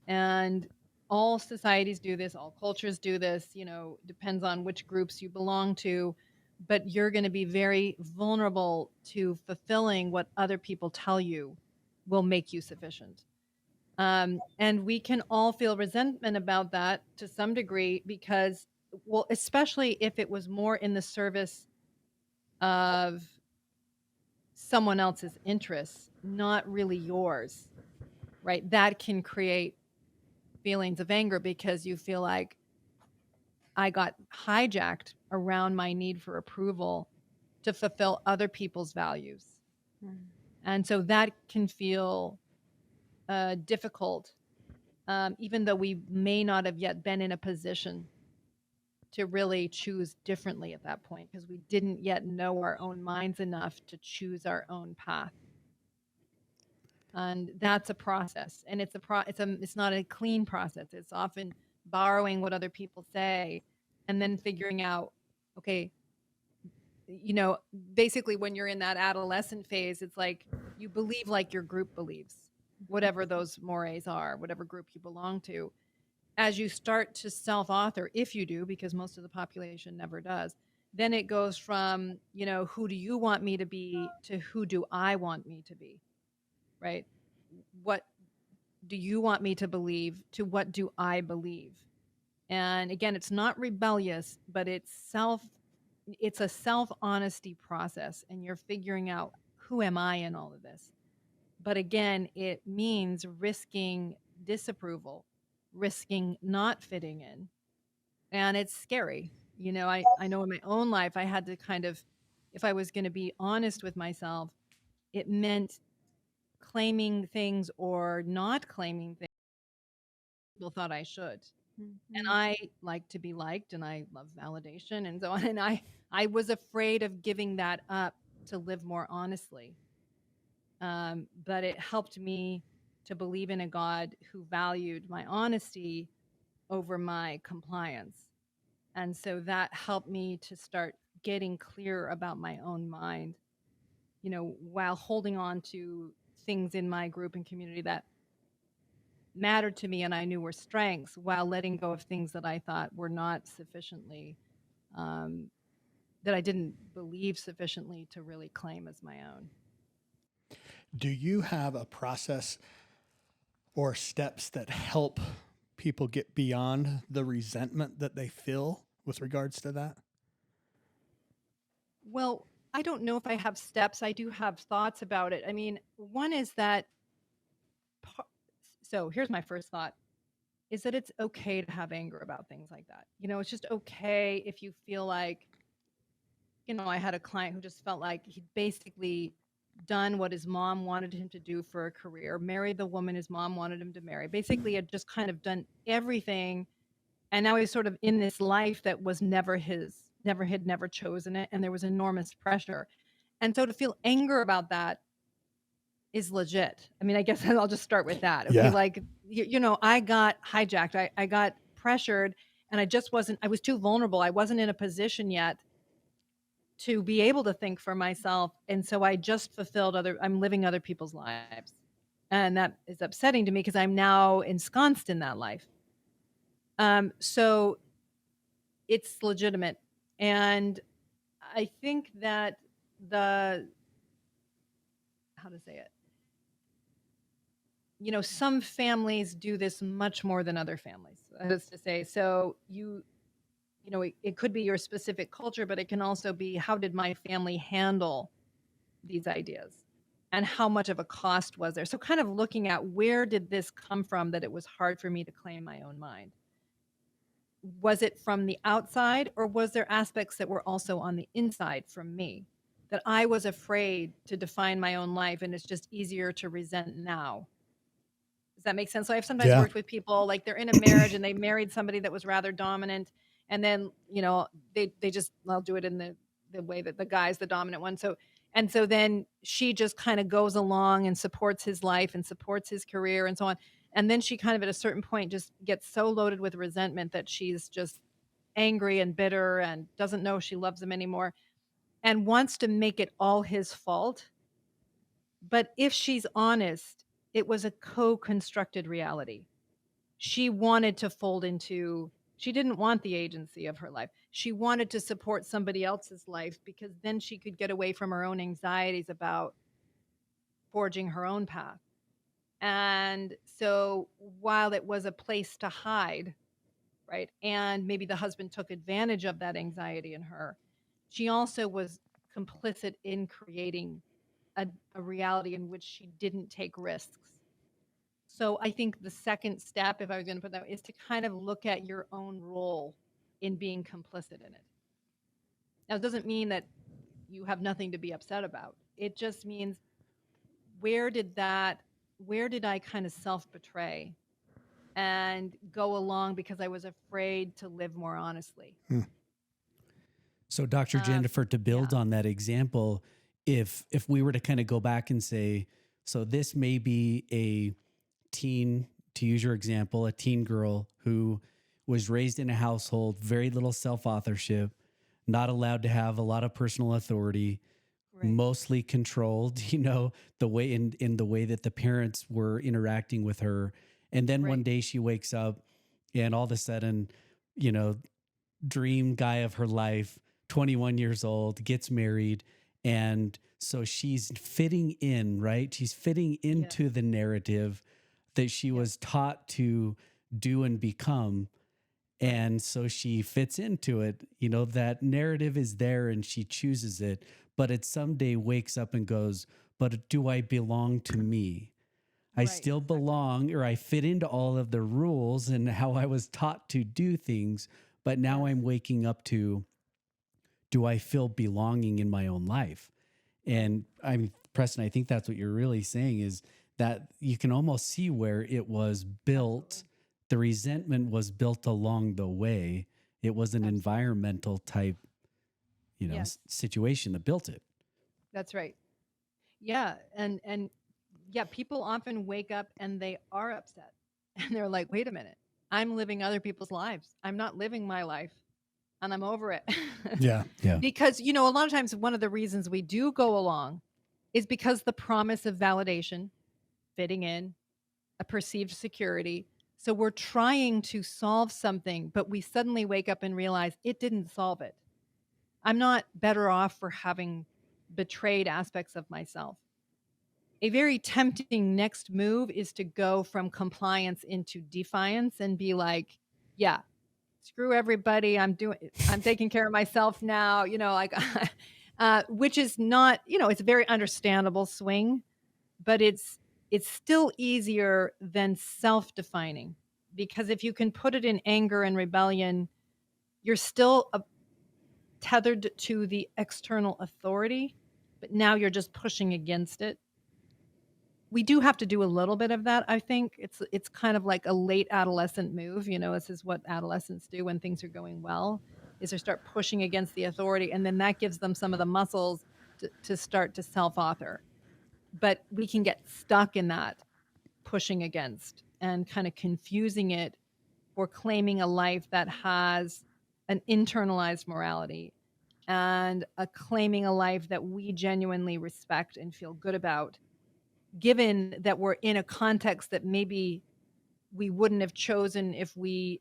And all societies do this, all cultures do this, depends on which groups you belong to, but you're going to be very vulnerable to fulfilling what other people tell you will make you sufficient. And we can all feel resentment about that to some degree because, well, especially if it was more in the service of someone else's interests, not really yours, right? That can create feelings of anger because you feel like I got hijacked around my need for approval to fulfill other people's values. And so that can feel difficult, even though we may not have yet been in a position to really choose differently at that point because we didn't yet know our own minds enough to choose our own path. And that's a process, and it's not a clean process. It's often borrowing what other people say and then figuring out, okay, basically when you're in that adolescent phase, it's like you believe like your group believes, whatever those mores are, whatever group you belong to. As you start to self-author, if you do, because most of the population never does, then it goes from, who do you want me to be to who do I want me to be, right? What do you want me to believe to what do I believe? And again, it's not rebellious, but it's a self-honesty process, and you're figuring out who am I in all of this. But again, it means risking disapproval, risking not fitting in. And it's scary. I know in my own life, I had to kind of, if I was going to be honest with myself, it meant claiming things or not claiming things people thought I should. And I like to be liked and I love validation and so on. And I was afraid of giving that up to live more honestly. But it helped me to believe in a God who valued my honesty over my compliance. And so that helped me to start getting clear about my own mind, while holding on to things in my group and community that mattered to me and I knew were strengths, while letting go of things that I thought were not sufficiently, that I didn't believe sufficiently to really claim as my own. Do you have a process or steps that help people get beyond the resentment that they feel with regards to that? Well, I don't know if I have steps. I do have thoughts about it. I mean, one is that, so here's my first thought, is that it's okay to have anger about things like that. It's just okay if you feel like, I had a client who just felt like he'd basically done what his mom wanted him to do for a career, married the woman his mom wanted him to marry, basically had just kind of done everything. And now he's sort of in this life that was never his, never chosen it. And there was enormous pressure. And so to feel anger about that is legit. I mean, I guess I'll just start with that. Okay. Yeah. Like, I got hijacked. I got pressured and I was too vulnerable. I wasn't in a position yet to be able to think for myself. And so I just I'm living other people's lives. And that is upsetting to me because I'm now ensconced in that life. So it's legitimate. And I think that how to say it. Some families do this much more than other families. That is to say, so it could be your specific culture, but it can also be, how did my family handle these ideas? And how much of a cost was there? So kind of looking at, where did this come from that it was hard for me to claim my own mind? Was it from the outside, or was there aspects that were also on the inside from me, that I was afraid to define my own life, and it's just easier to resent now? Does that make sense? So I've sometimes Yeah. worked with people, like they're in a marriage and they married somebody that was rather dominant, and then they'll do it in the way that the guy's the dominant one. So then she just kind of goes along and supports his life and supports his career and so on. And then she kind of at a certain point just gets so loaded with resentment that she's just angry and bitter and doesn't know she loves him anymore, and wants to make it all his fault. But if she's honest, it was a co-constructed reality. She wanted to fold into, she didn't want the agency of her life. She wanted to support somebody else's life, because then she could get away from her own anxieties about forging her own path. And so while it was a place to hide, right, and maybe the husband took advantage of that anxiety in her, she also was complicit in creating a reality in which she didn't take risks. So I think the second step, if I was going to put that, is to kind of look at your own role in being complicit in it. Now, it doesn't mean that you have nothing to be upset about. It just means, where did I kind of self-betray and go along because I was afraid to live more honestly? So, Dr. Jennifer, to build on that example, if we were to kind of go back and say, so this may be a teen, to use your example, a teen girl who was raised in a household, very little self-authorship, not allowed to have a lot of personal authority, mostly controlled, the way in the way that the parents were interacting with her. And then one day she wakes up and all of a sudden, dream guy of her life, 21 years old, gets married. And so she's fitting in, right? She's fitting into the narrative that she was taught to do and become. And so she fits into it. That narrative is there and she chooses it, but it someday wakes up and goes, but do I belong to me? I still belong, or I fit into all of the rules and how I was taught to do things. But now I'm waking up to, do I feel belonging in my own life? And Preston, I think that's what you're really saying, is that you can almost see where it was built. Absolutely. The resentment was built along the way. It was an environmental type, situation that built it. That's right. Yeah. And people often wake up and they are upset and they're like, wait a minute, I'm living other people's lives. I'm not living my life. And I'm over it. Yeah. Because, a lot of times one of the reasons we do go along is because the promise of validation, fitting in, a perceived security. So we're trying to solve something, but we suddenly wake up and realize it didn't solve it. I'm not better off for having betrayed aspects of myself. A very tempting next move is to go from compliance into defiance and be like, yeah, screw everybody. I'm taking care of myself now, which is not, it's a very understandable swing, but it's still easier than self-defining, because if you can put it in anger and rebellion, you're still tethered to the external authority, but now you're just pushing against it. We do have to do a little bit of that. I think it's kind of like a late adolescent move. This is what adolescents do when things are going well, is they start pushing against the authority, and then that gives them some of the muscles to start to self-author. But we can get stuck in that pushing against and kind of confusing it for claiming a life that has an internalized morality and claiming a life that we genuinely respect and feel good about, given that we're in a context that maybe we wouldn't have chosen if we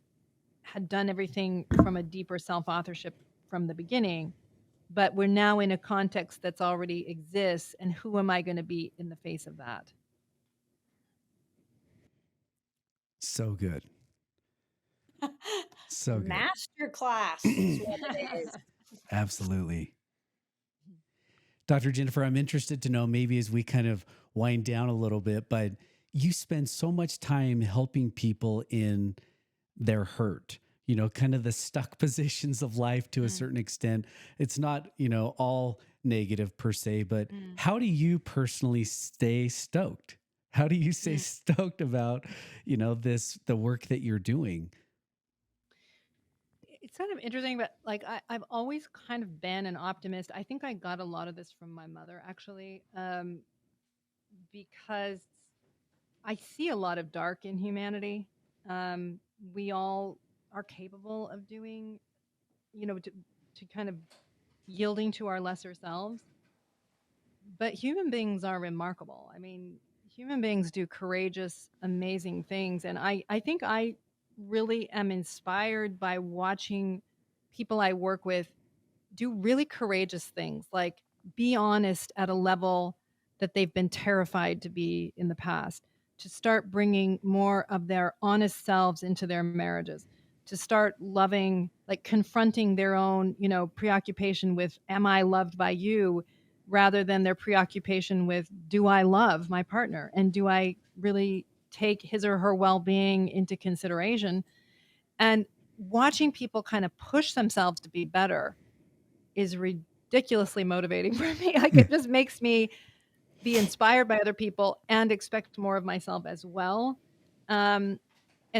had done everything from a deeper self-authorship from the beginning. but we're now in a context that's already exists. And who am I going to be in the face of that? So good. So good. Master class is what it is. Absolutely. Dr. Jennifer, I'm interested to know, maybe as we kind of wind down a little bit, but you spend so much time helping people in their hurt, kind of the stuck positions of life to a certain extent. It's not, all negative per se, but how do you personally stay stoked? How do you stay stoked about, the work that you're doing? It's kind of interesting, but like I've always kind of been an optimist. I think I got a lot of this from my mother, actually, because I see a lot of dark in humanity. We all are capable of doing, to kind of yielding to our lesser selves. But human beings are remarkable. I mean, human beings do courageous, amazing things. And I think I really am inspired by watching people I work with do really courageous things, like be honest at a level that they've been terrified to be in the past, to start bringing more of their honest selves into their marriages, to start loving, like confronting their own, preoccupation with, am I loved by you? Rather than their preoccupation with, do I love my partner? And do I really take his or her well being into consideration? And watching people kind of push themselves to be better is ridiculously motivating for me. Like it just makes me be inspired by other people and expect more of myself as well. And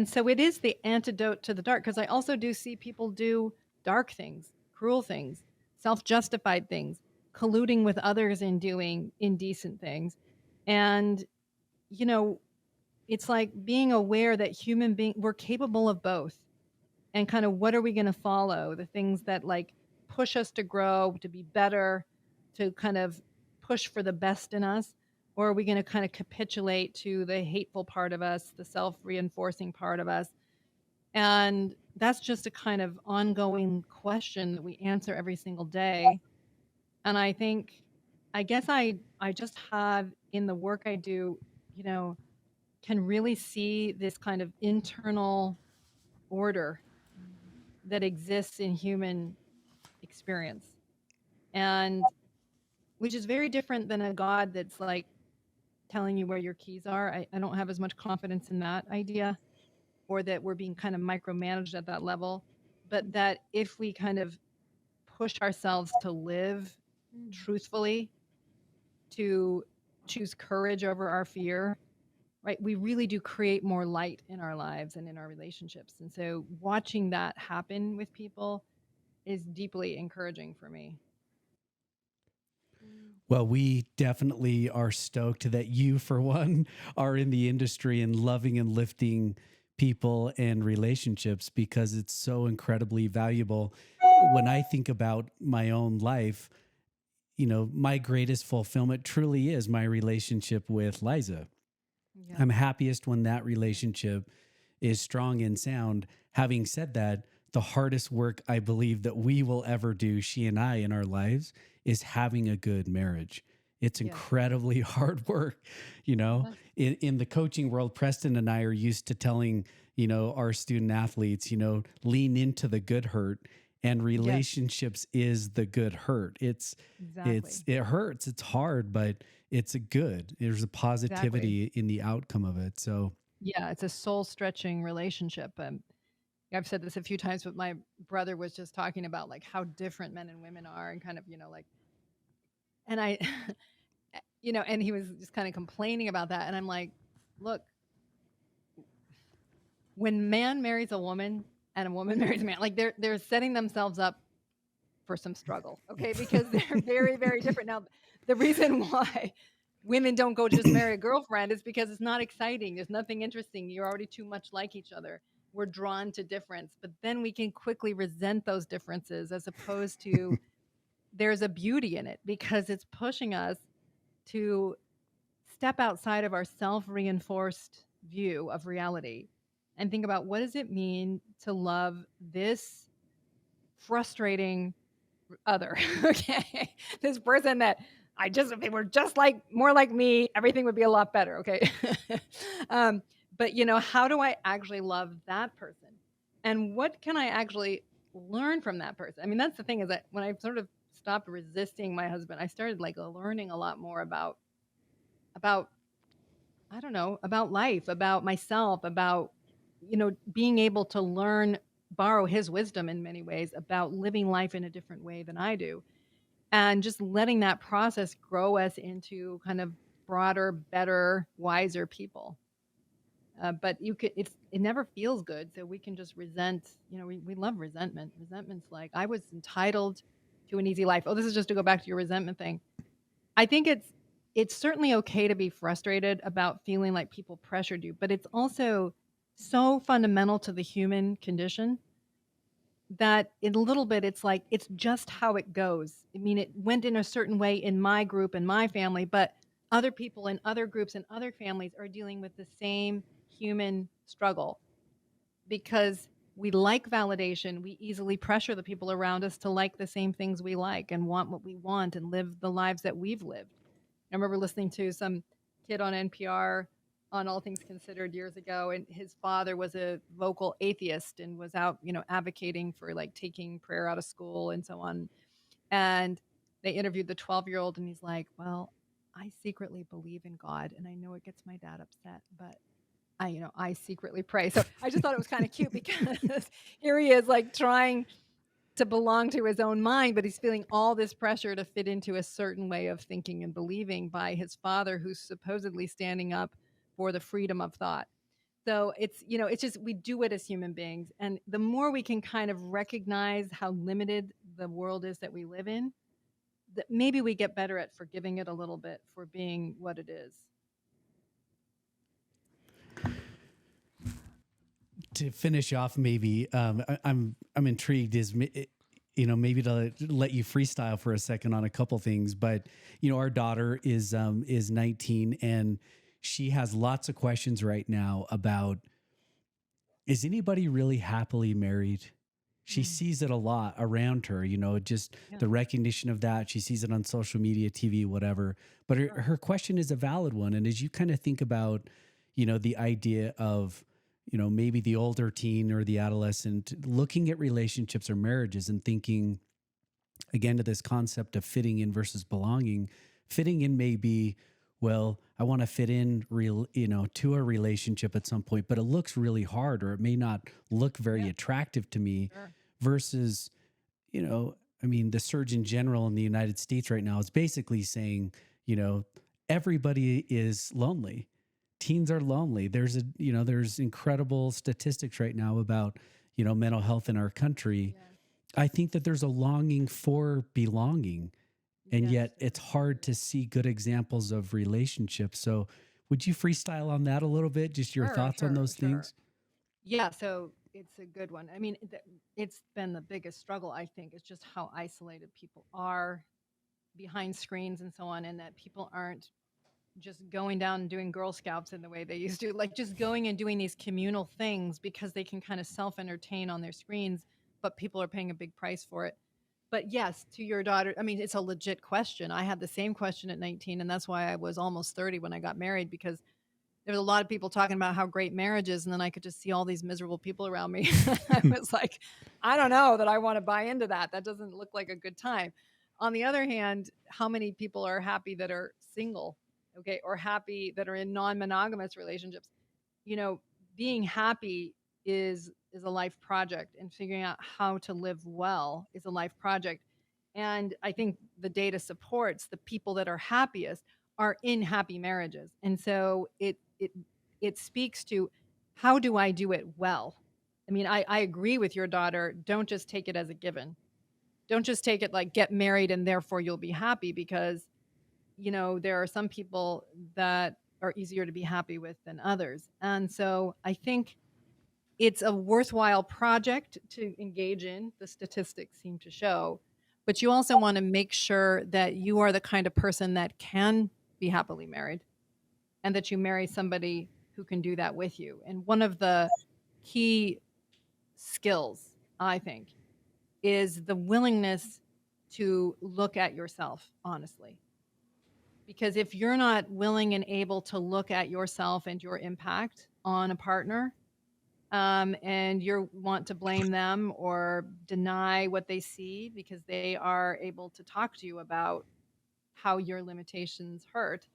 so it is the antidote to the dark, because I also do see people do dark things, cruel things, self-justified things, colluding with others in doing indecent things. And, it's like being aware that we're capable of both. And kind of what are we going to follow? The things that like push us to grow, to be better, to kind of push for the best in us? Or are we going to kind of capitulate to the hateful part of us, the self-reinforcing part of us? And that's just a kind of ongoing question that we answer every single day. And I guess I just have in the work I do, can really see this kind of internal order that exists in human experience, and which is very different than a God that's like telling you where your keys are. I don't have as much confidence in that idea, or that we're being kind of micromanaged at that level, but that if we kind of push ourselves to live truthfully, to choose courage over our fear, right, we really do create more light in our lives and in our relationships. And so watching that happen with people is deeply encouraging for me. Well, we definitely are stoked that you, for one, are in the industry and loving and lifting people and relationships, because it's so incredibly valuable. When I think about my own life, my greatest fulfillment truly is my relationship with Liza. Yeah. I'm happiest when that relationship is strong and sound. Having said that, the hardest work I believe that we will ever do, she and I, in our lives, is having a good marriage. It's Yes. incredibly hard work. In the coaching world, Preston and I are used to telling, our student athletes, lean into the good hurt, and relationships is the good hurt. It hurts. It's hard, but it's a good. There's a positivity in the outcome of it. So yeah, it's a soul stretching relationship. I've said this a few times, but my brother was just talking about like how different men and women are, and kind of, like, and I, and he was just kind of complaining about that. And I'm like, look, when man marries a woman and a woman marries a man, like they're setting themselves up for some struggle. Okay. Because they're very, very different. Now, the reason why women don't go just marry a girlfriend is because it's not exciting. There's nothing interesting. You're already too much like each other. We're drawn to difference, but then we can quickly resent those differences, as opposed to there's a beauty in it, because it's pushing us to step outside of our self-reinforced view of reality and think about, what does it mean to love this frustrating, other. Okay. This person that if they were just like, more like me, everything would be a lot better. Okay. um, but how do I actually love that person? And what can I actually learn from that person? I mean, that's the thing, is that when I sort of stopped resisting my husband, I started like learning a lot more about, I don't know, about life, about myself, about, being able to borrow his wisdom in many ways about living life in a different way than I do. And just letting that process grow us into kind of broader, better, wiser people. But it never feels good. So we can just resent, we love resentment. Resentment's like, I was entitled to an easy life. Oh, this is just to go back to your resentment thing. I think it's certainly okay to be frustrated about feeling like people pressured you, but it's also so fundamental to the human condition that in a little bit, it's like, it's just how it goes. I mean, it went in a certain way in my group and my family, but other people in other groups and other families are dealing with the same human struggle because we like validation. We easily pressure the people around us to like the same things we like and want what we want and live the lives that we've lived. I remember listening to some kid on NPR on All Things Considered years ago, and his father was a vocal atheist and was out, advocating for like taking prayer out of school and so on. And they interviewed the 12-year-old, and he's like, "Well, I secretly believe in God, and I know it gets my dad upset, but I secretly pray." So I just thought it was kind of cute because here he is, like trying to belong to his own mind, but he's feeling all this pressure to fit into a certain way of thinking and believing by his father, who's supposedly standing up for the freedom of thought. So it's just, we do it as human beings. And the more we can kind of recognize how limited the world is that we live in, that maybe we get better at forgiving it a little bit for being what it is. To finish off, maybe I'm intrigued. Maybe to let you freestyle for a second on a couple things, but our daughter is 19, and she has lots of questions right now about, is anybody really happily married? She sees it a lot around her, just the recognition of that. She sees it on social media, TV, whatever. But her question is a valid one. And as you kind of think about, the idea of, maybe the older teen or the adolescent looking at relationships or marriages and thinking, again, to this concept of fitting in versus belonging. Fitting in may be, well, I want to fit in to a relationship at some point, but it looks really hard, or it may not look very attractive to me. Sure. Versus, the Surgeon General in the United States right now is basically saying, everybody is lonely. Teens are lonely. There's incredible statistics right now about, mental health in our country. Yeah. I think that there's a longing for belonging, and yet it's hard to see good examples of relationships. So would you freestyle on that a little bit? Just your thoughts on those things? Yeah. So it's a good one. I mean, it's been the biggest struggle, I think, is just how isolated people are behind screens and so on, and that people aren't just going down and doing Girl Scouts in the way they used to, like just going and doing these communal things because they can kind of self-entertain on their screens, but people are paying a big price for it. But yes, to your daughter, I mean, it's a legit question. I had the same question at 19, and that's why I was almost 30 when I got married, because there was a lot of people talking about how great marriage is, and then I could just see all these miserable people around me. I was like, I don't know that I want to buy into that. That doesn't look like a good time. On the other hand, how many people are happy that are single, okay, or happy that are in non-monogamous relationships? Being happy is a life project, and figuring out how to live well is a life project. And I think the data supports the people that are happiest are in happy marriages. And so it speaks to, how do I do it well? I mean, I agree with your daughter. Don't just take it as a given. Don't just take it like, get married and therefore you'll be happy, because there are some people that are easier to be happy with than others. And so I think it's a worthwhile project to engage in, the statistics seem to show, but you also want to make sure that you are the kind of person that can be happily married, and that you marry somebody who can do that with you. And one of the key skills, I think, is the willingness to look at yourself honestly. Because if you're not willing and able to look at yourself and your impact on a partner, and you want to blame them or deny what they see because they are able to talk to you about how your limitations hurt,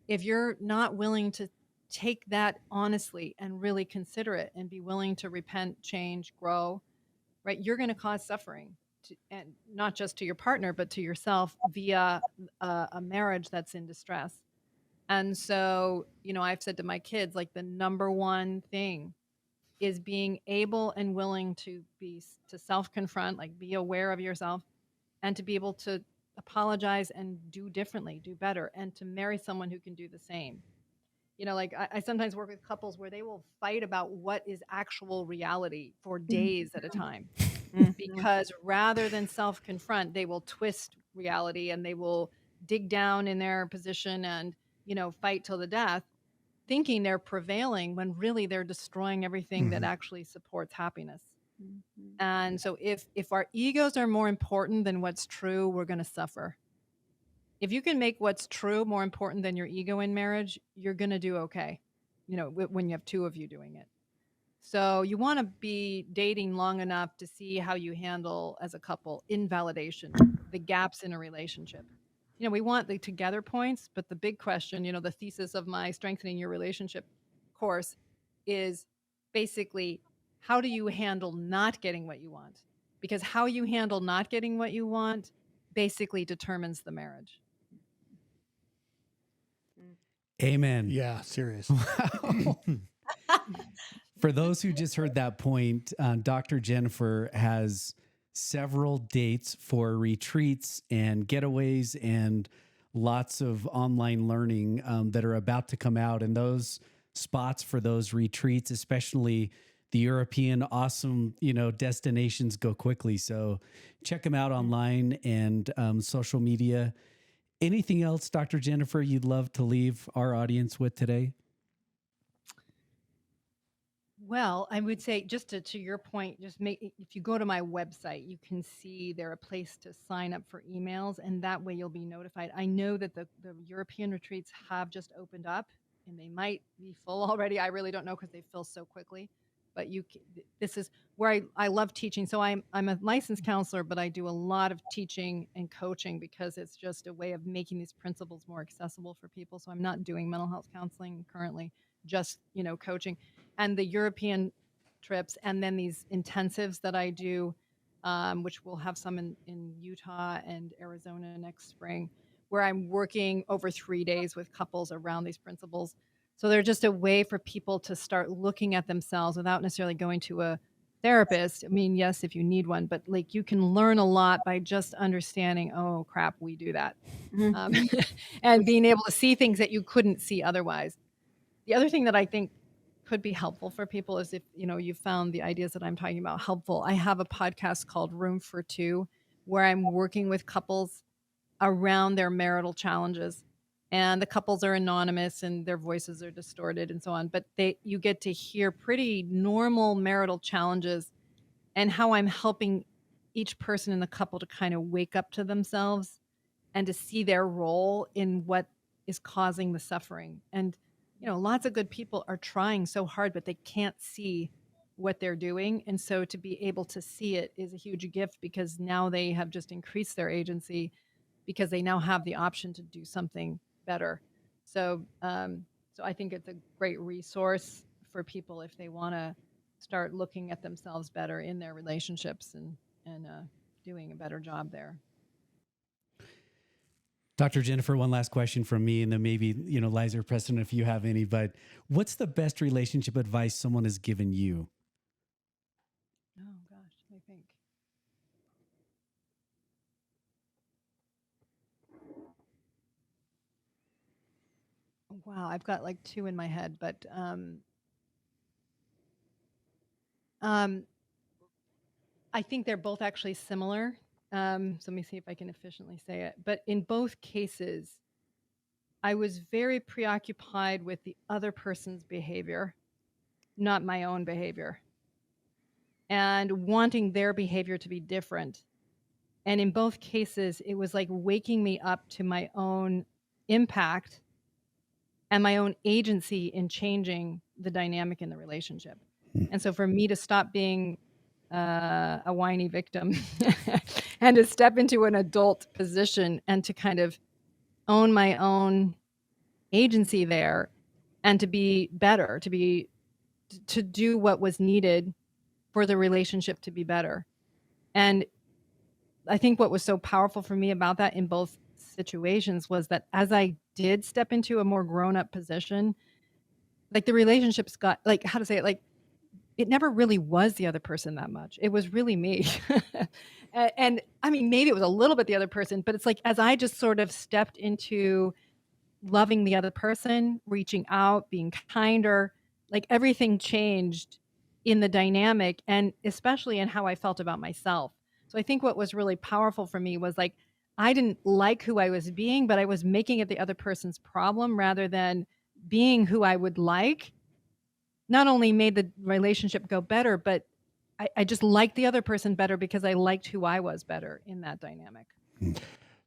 if you're not willing to take that honestly and really consider it and be willing to repent, change, grow, right, you're going to cause suffering and not just to your partner, but to yourself via a marriage that's in distress. And so, I've said to my kids, like, the number one thing is being able and willing to self-confront, like be aware of yourself, and to be able to apologize and do differently, do better, and to marry someone who can do the same. Like I sometimes work with couples where they will fight about what is actual reality for days at a time. Because rather than self-confront, they will twist reality and they will dig down in their position and, fight till the death, thinking they're prevailing when really they're destroying everything that actually supports happiness. And so if our egos are more important than what's true, we're going to suffer. If you can make what's true more important than your ego in marriage, you're going to do okay, when you have two of you doing it. So you want to be dating long enough to see how you handle as a couple invalidation, the gaps in a relationship. We want the together points, but the big question, the thesis of my Strengthening Your Relationship course is basically, how do you handle not getting what you want? Because how you handle not getting what you want basically determines the marriage. Amen. Yeah, serious. Wow. For those who just heard that point, Dr. Jennifer has several dates for retreats and getaways and lots of online learning that are about to come out. And those spots for those retreats, especially the European awesome, destinations, go quickly. So check them out online and social media. Anything else, Dr. Jennifer, you'd love to leave our audience with today? Well, I would say, just to your point, if you go to my website, you can see there a place to sign up for emails, and that way you'll be notified. I know that the European retreats have just opened up, and they might be full already. I really don't know because they fill so quickly. But this is where I love teaching. So I'm a licensed counselor, but I do a lot of teaching and coaching because it's just a way of making these principles more accessible for people. So I'm not doing mental health counseling currently, just coaching. And the European trips, and then these intensives that I do, which we'll have some in Utah and Arizona next spring, where I'm working over 3 days with couples around these principles. So they're just a way for people to start looking at themselves without necessarily going to a therapist. I mean, yes, if you need one, but like, you can learn a lot by just understanding, oh crap, we do that. And being able to see things that you couldn't see otherwise. The other thing that I think could be helpful for people is if, you found the ideas that I'm talking about helpful. I have a podcast called Room for Two, where I'm working with couples around their marital challenges. And the couples are anonymous and their voices are distorted and so on. But you get to hear pretty normal marital challenges and how I'm helping each person in the couple to kind of wake up to themselves and to see their role in what is causing the suffering. And lots of good people are trying so hard, but they can't see what they're doing. And so to be able to see it is a huge gift, because now they have just increased their agency because they now have the option to do something better. So I think it's a great resource for people if they want to start looking at themselves better in their relationships and doing a better job there. Dr. Jennifer, one last question from me, and then maybe, Liza or Preston, if you have any, but what's the best relationship advice someone has given you? Oh, gosh, I think. Wow, I've got like two in my head, but I think they're both actually similar. So let me see if I can efficiently say it. But in both cases, I was very preoccupied with the other person's behavior, not my own behavior, and wanting their behavior to be different And in both cases, it was like waking me up to my own impact and my own agency in changing the dynamic in the relationship. And so for me to stop being a whiny victim and to step into an adult position and to kind of own my own agency there and to be better, to do what was needed for the relationship to be better. And I think what was so powerful for me about that in both situations was that as I did step into a more grown-up position, like the relationships got, like, how to say it, like it never really was the other person that much. It was really me. And I mean, maybe it was a little bit the other person, but it's like as I just sort of stepped into loving the other person, reaching out, being kinder, like everything changed in the dynamic and especially in how I felt about myself. So I think what was really powerful for me was like I didn't like who I was being, but I was making it the other person's problem rather than being who I would like. Not only made the relationship go better, but I just liked the other person better because I liked who I was better in that dynamic.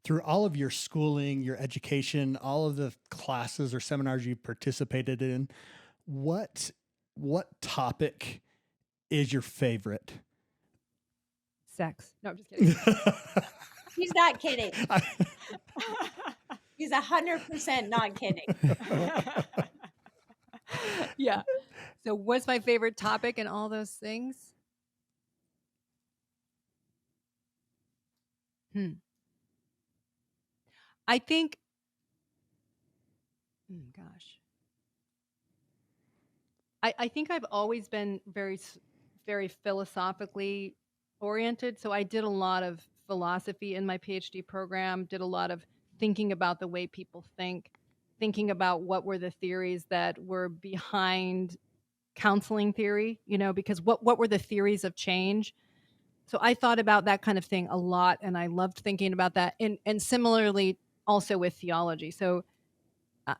Through all of your schooling, your education, all of the classes or seminars you participated in, what topic is your favorite? Sex. No, I'm just kidding. He's not kidding. He's 100% not kidding. Yeah. So what's my favorite topic and all those things? I think, gosh. I think I've always been very, very philosophically oriented. So I did a lot of philosophy in my PhD program, did a lot of thinking about the way people think, thinking about what were the theories that were behind counseling theory, you know, because what were the theories of change? So I thought about that kind of thing a lot, and I loved thinking about that. And similarly, also with theology. So,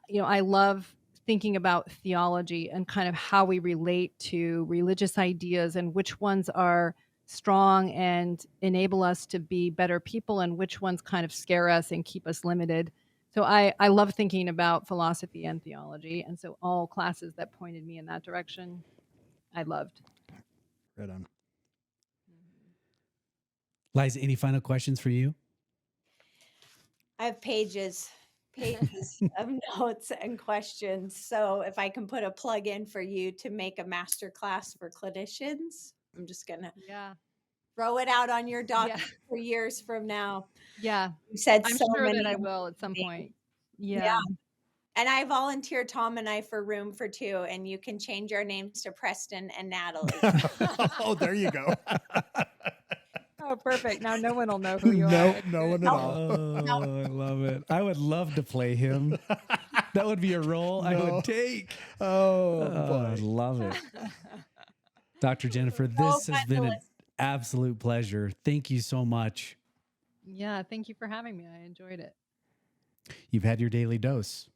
you know, I love thinking about theology and kind of how we relate to religious ideas and which ones are strong and enable us to be better people and which ones kind of scare us and keep us limited. So I love thinking about philosophy and theology. And so all classes that pointed me in that direction, I loved. Right on. Liza, any final questions for you? I have pages of notes and questions. So if I can put a plug in for you to make a master class for clinicians, I'm just going to throw it out on your docket for years from now. Yeah. You said I'm so sure many that I will at some point. Yeah. And I volunteered Tom and I for Room for Two, and you can change our names to Preston and Natalie. Oh, there you go. Oh, perfect. Now no one will know who you are. No one at all. Oh, I love it. I would love to play him. That would be a role I would take. Oh, boy. I love it. Dr. Jennifer, this has been an absolute pleasure. Thank you so much. Yeah, thank you for having me. I enjoyed it. You've had your daily dose.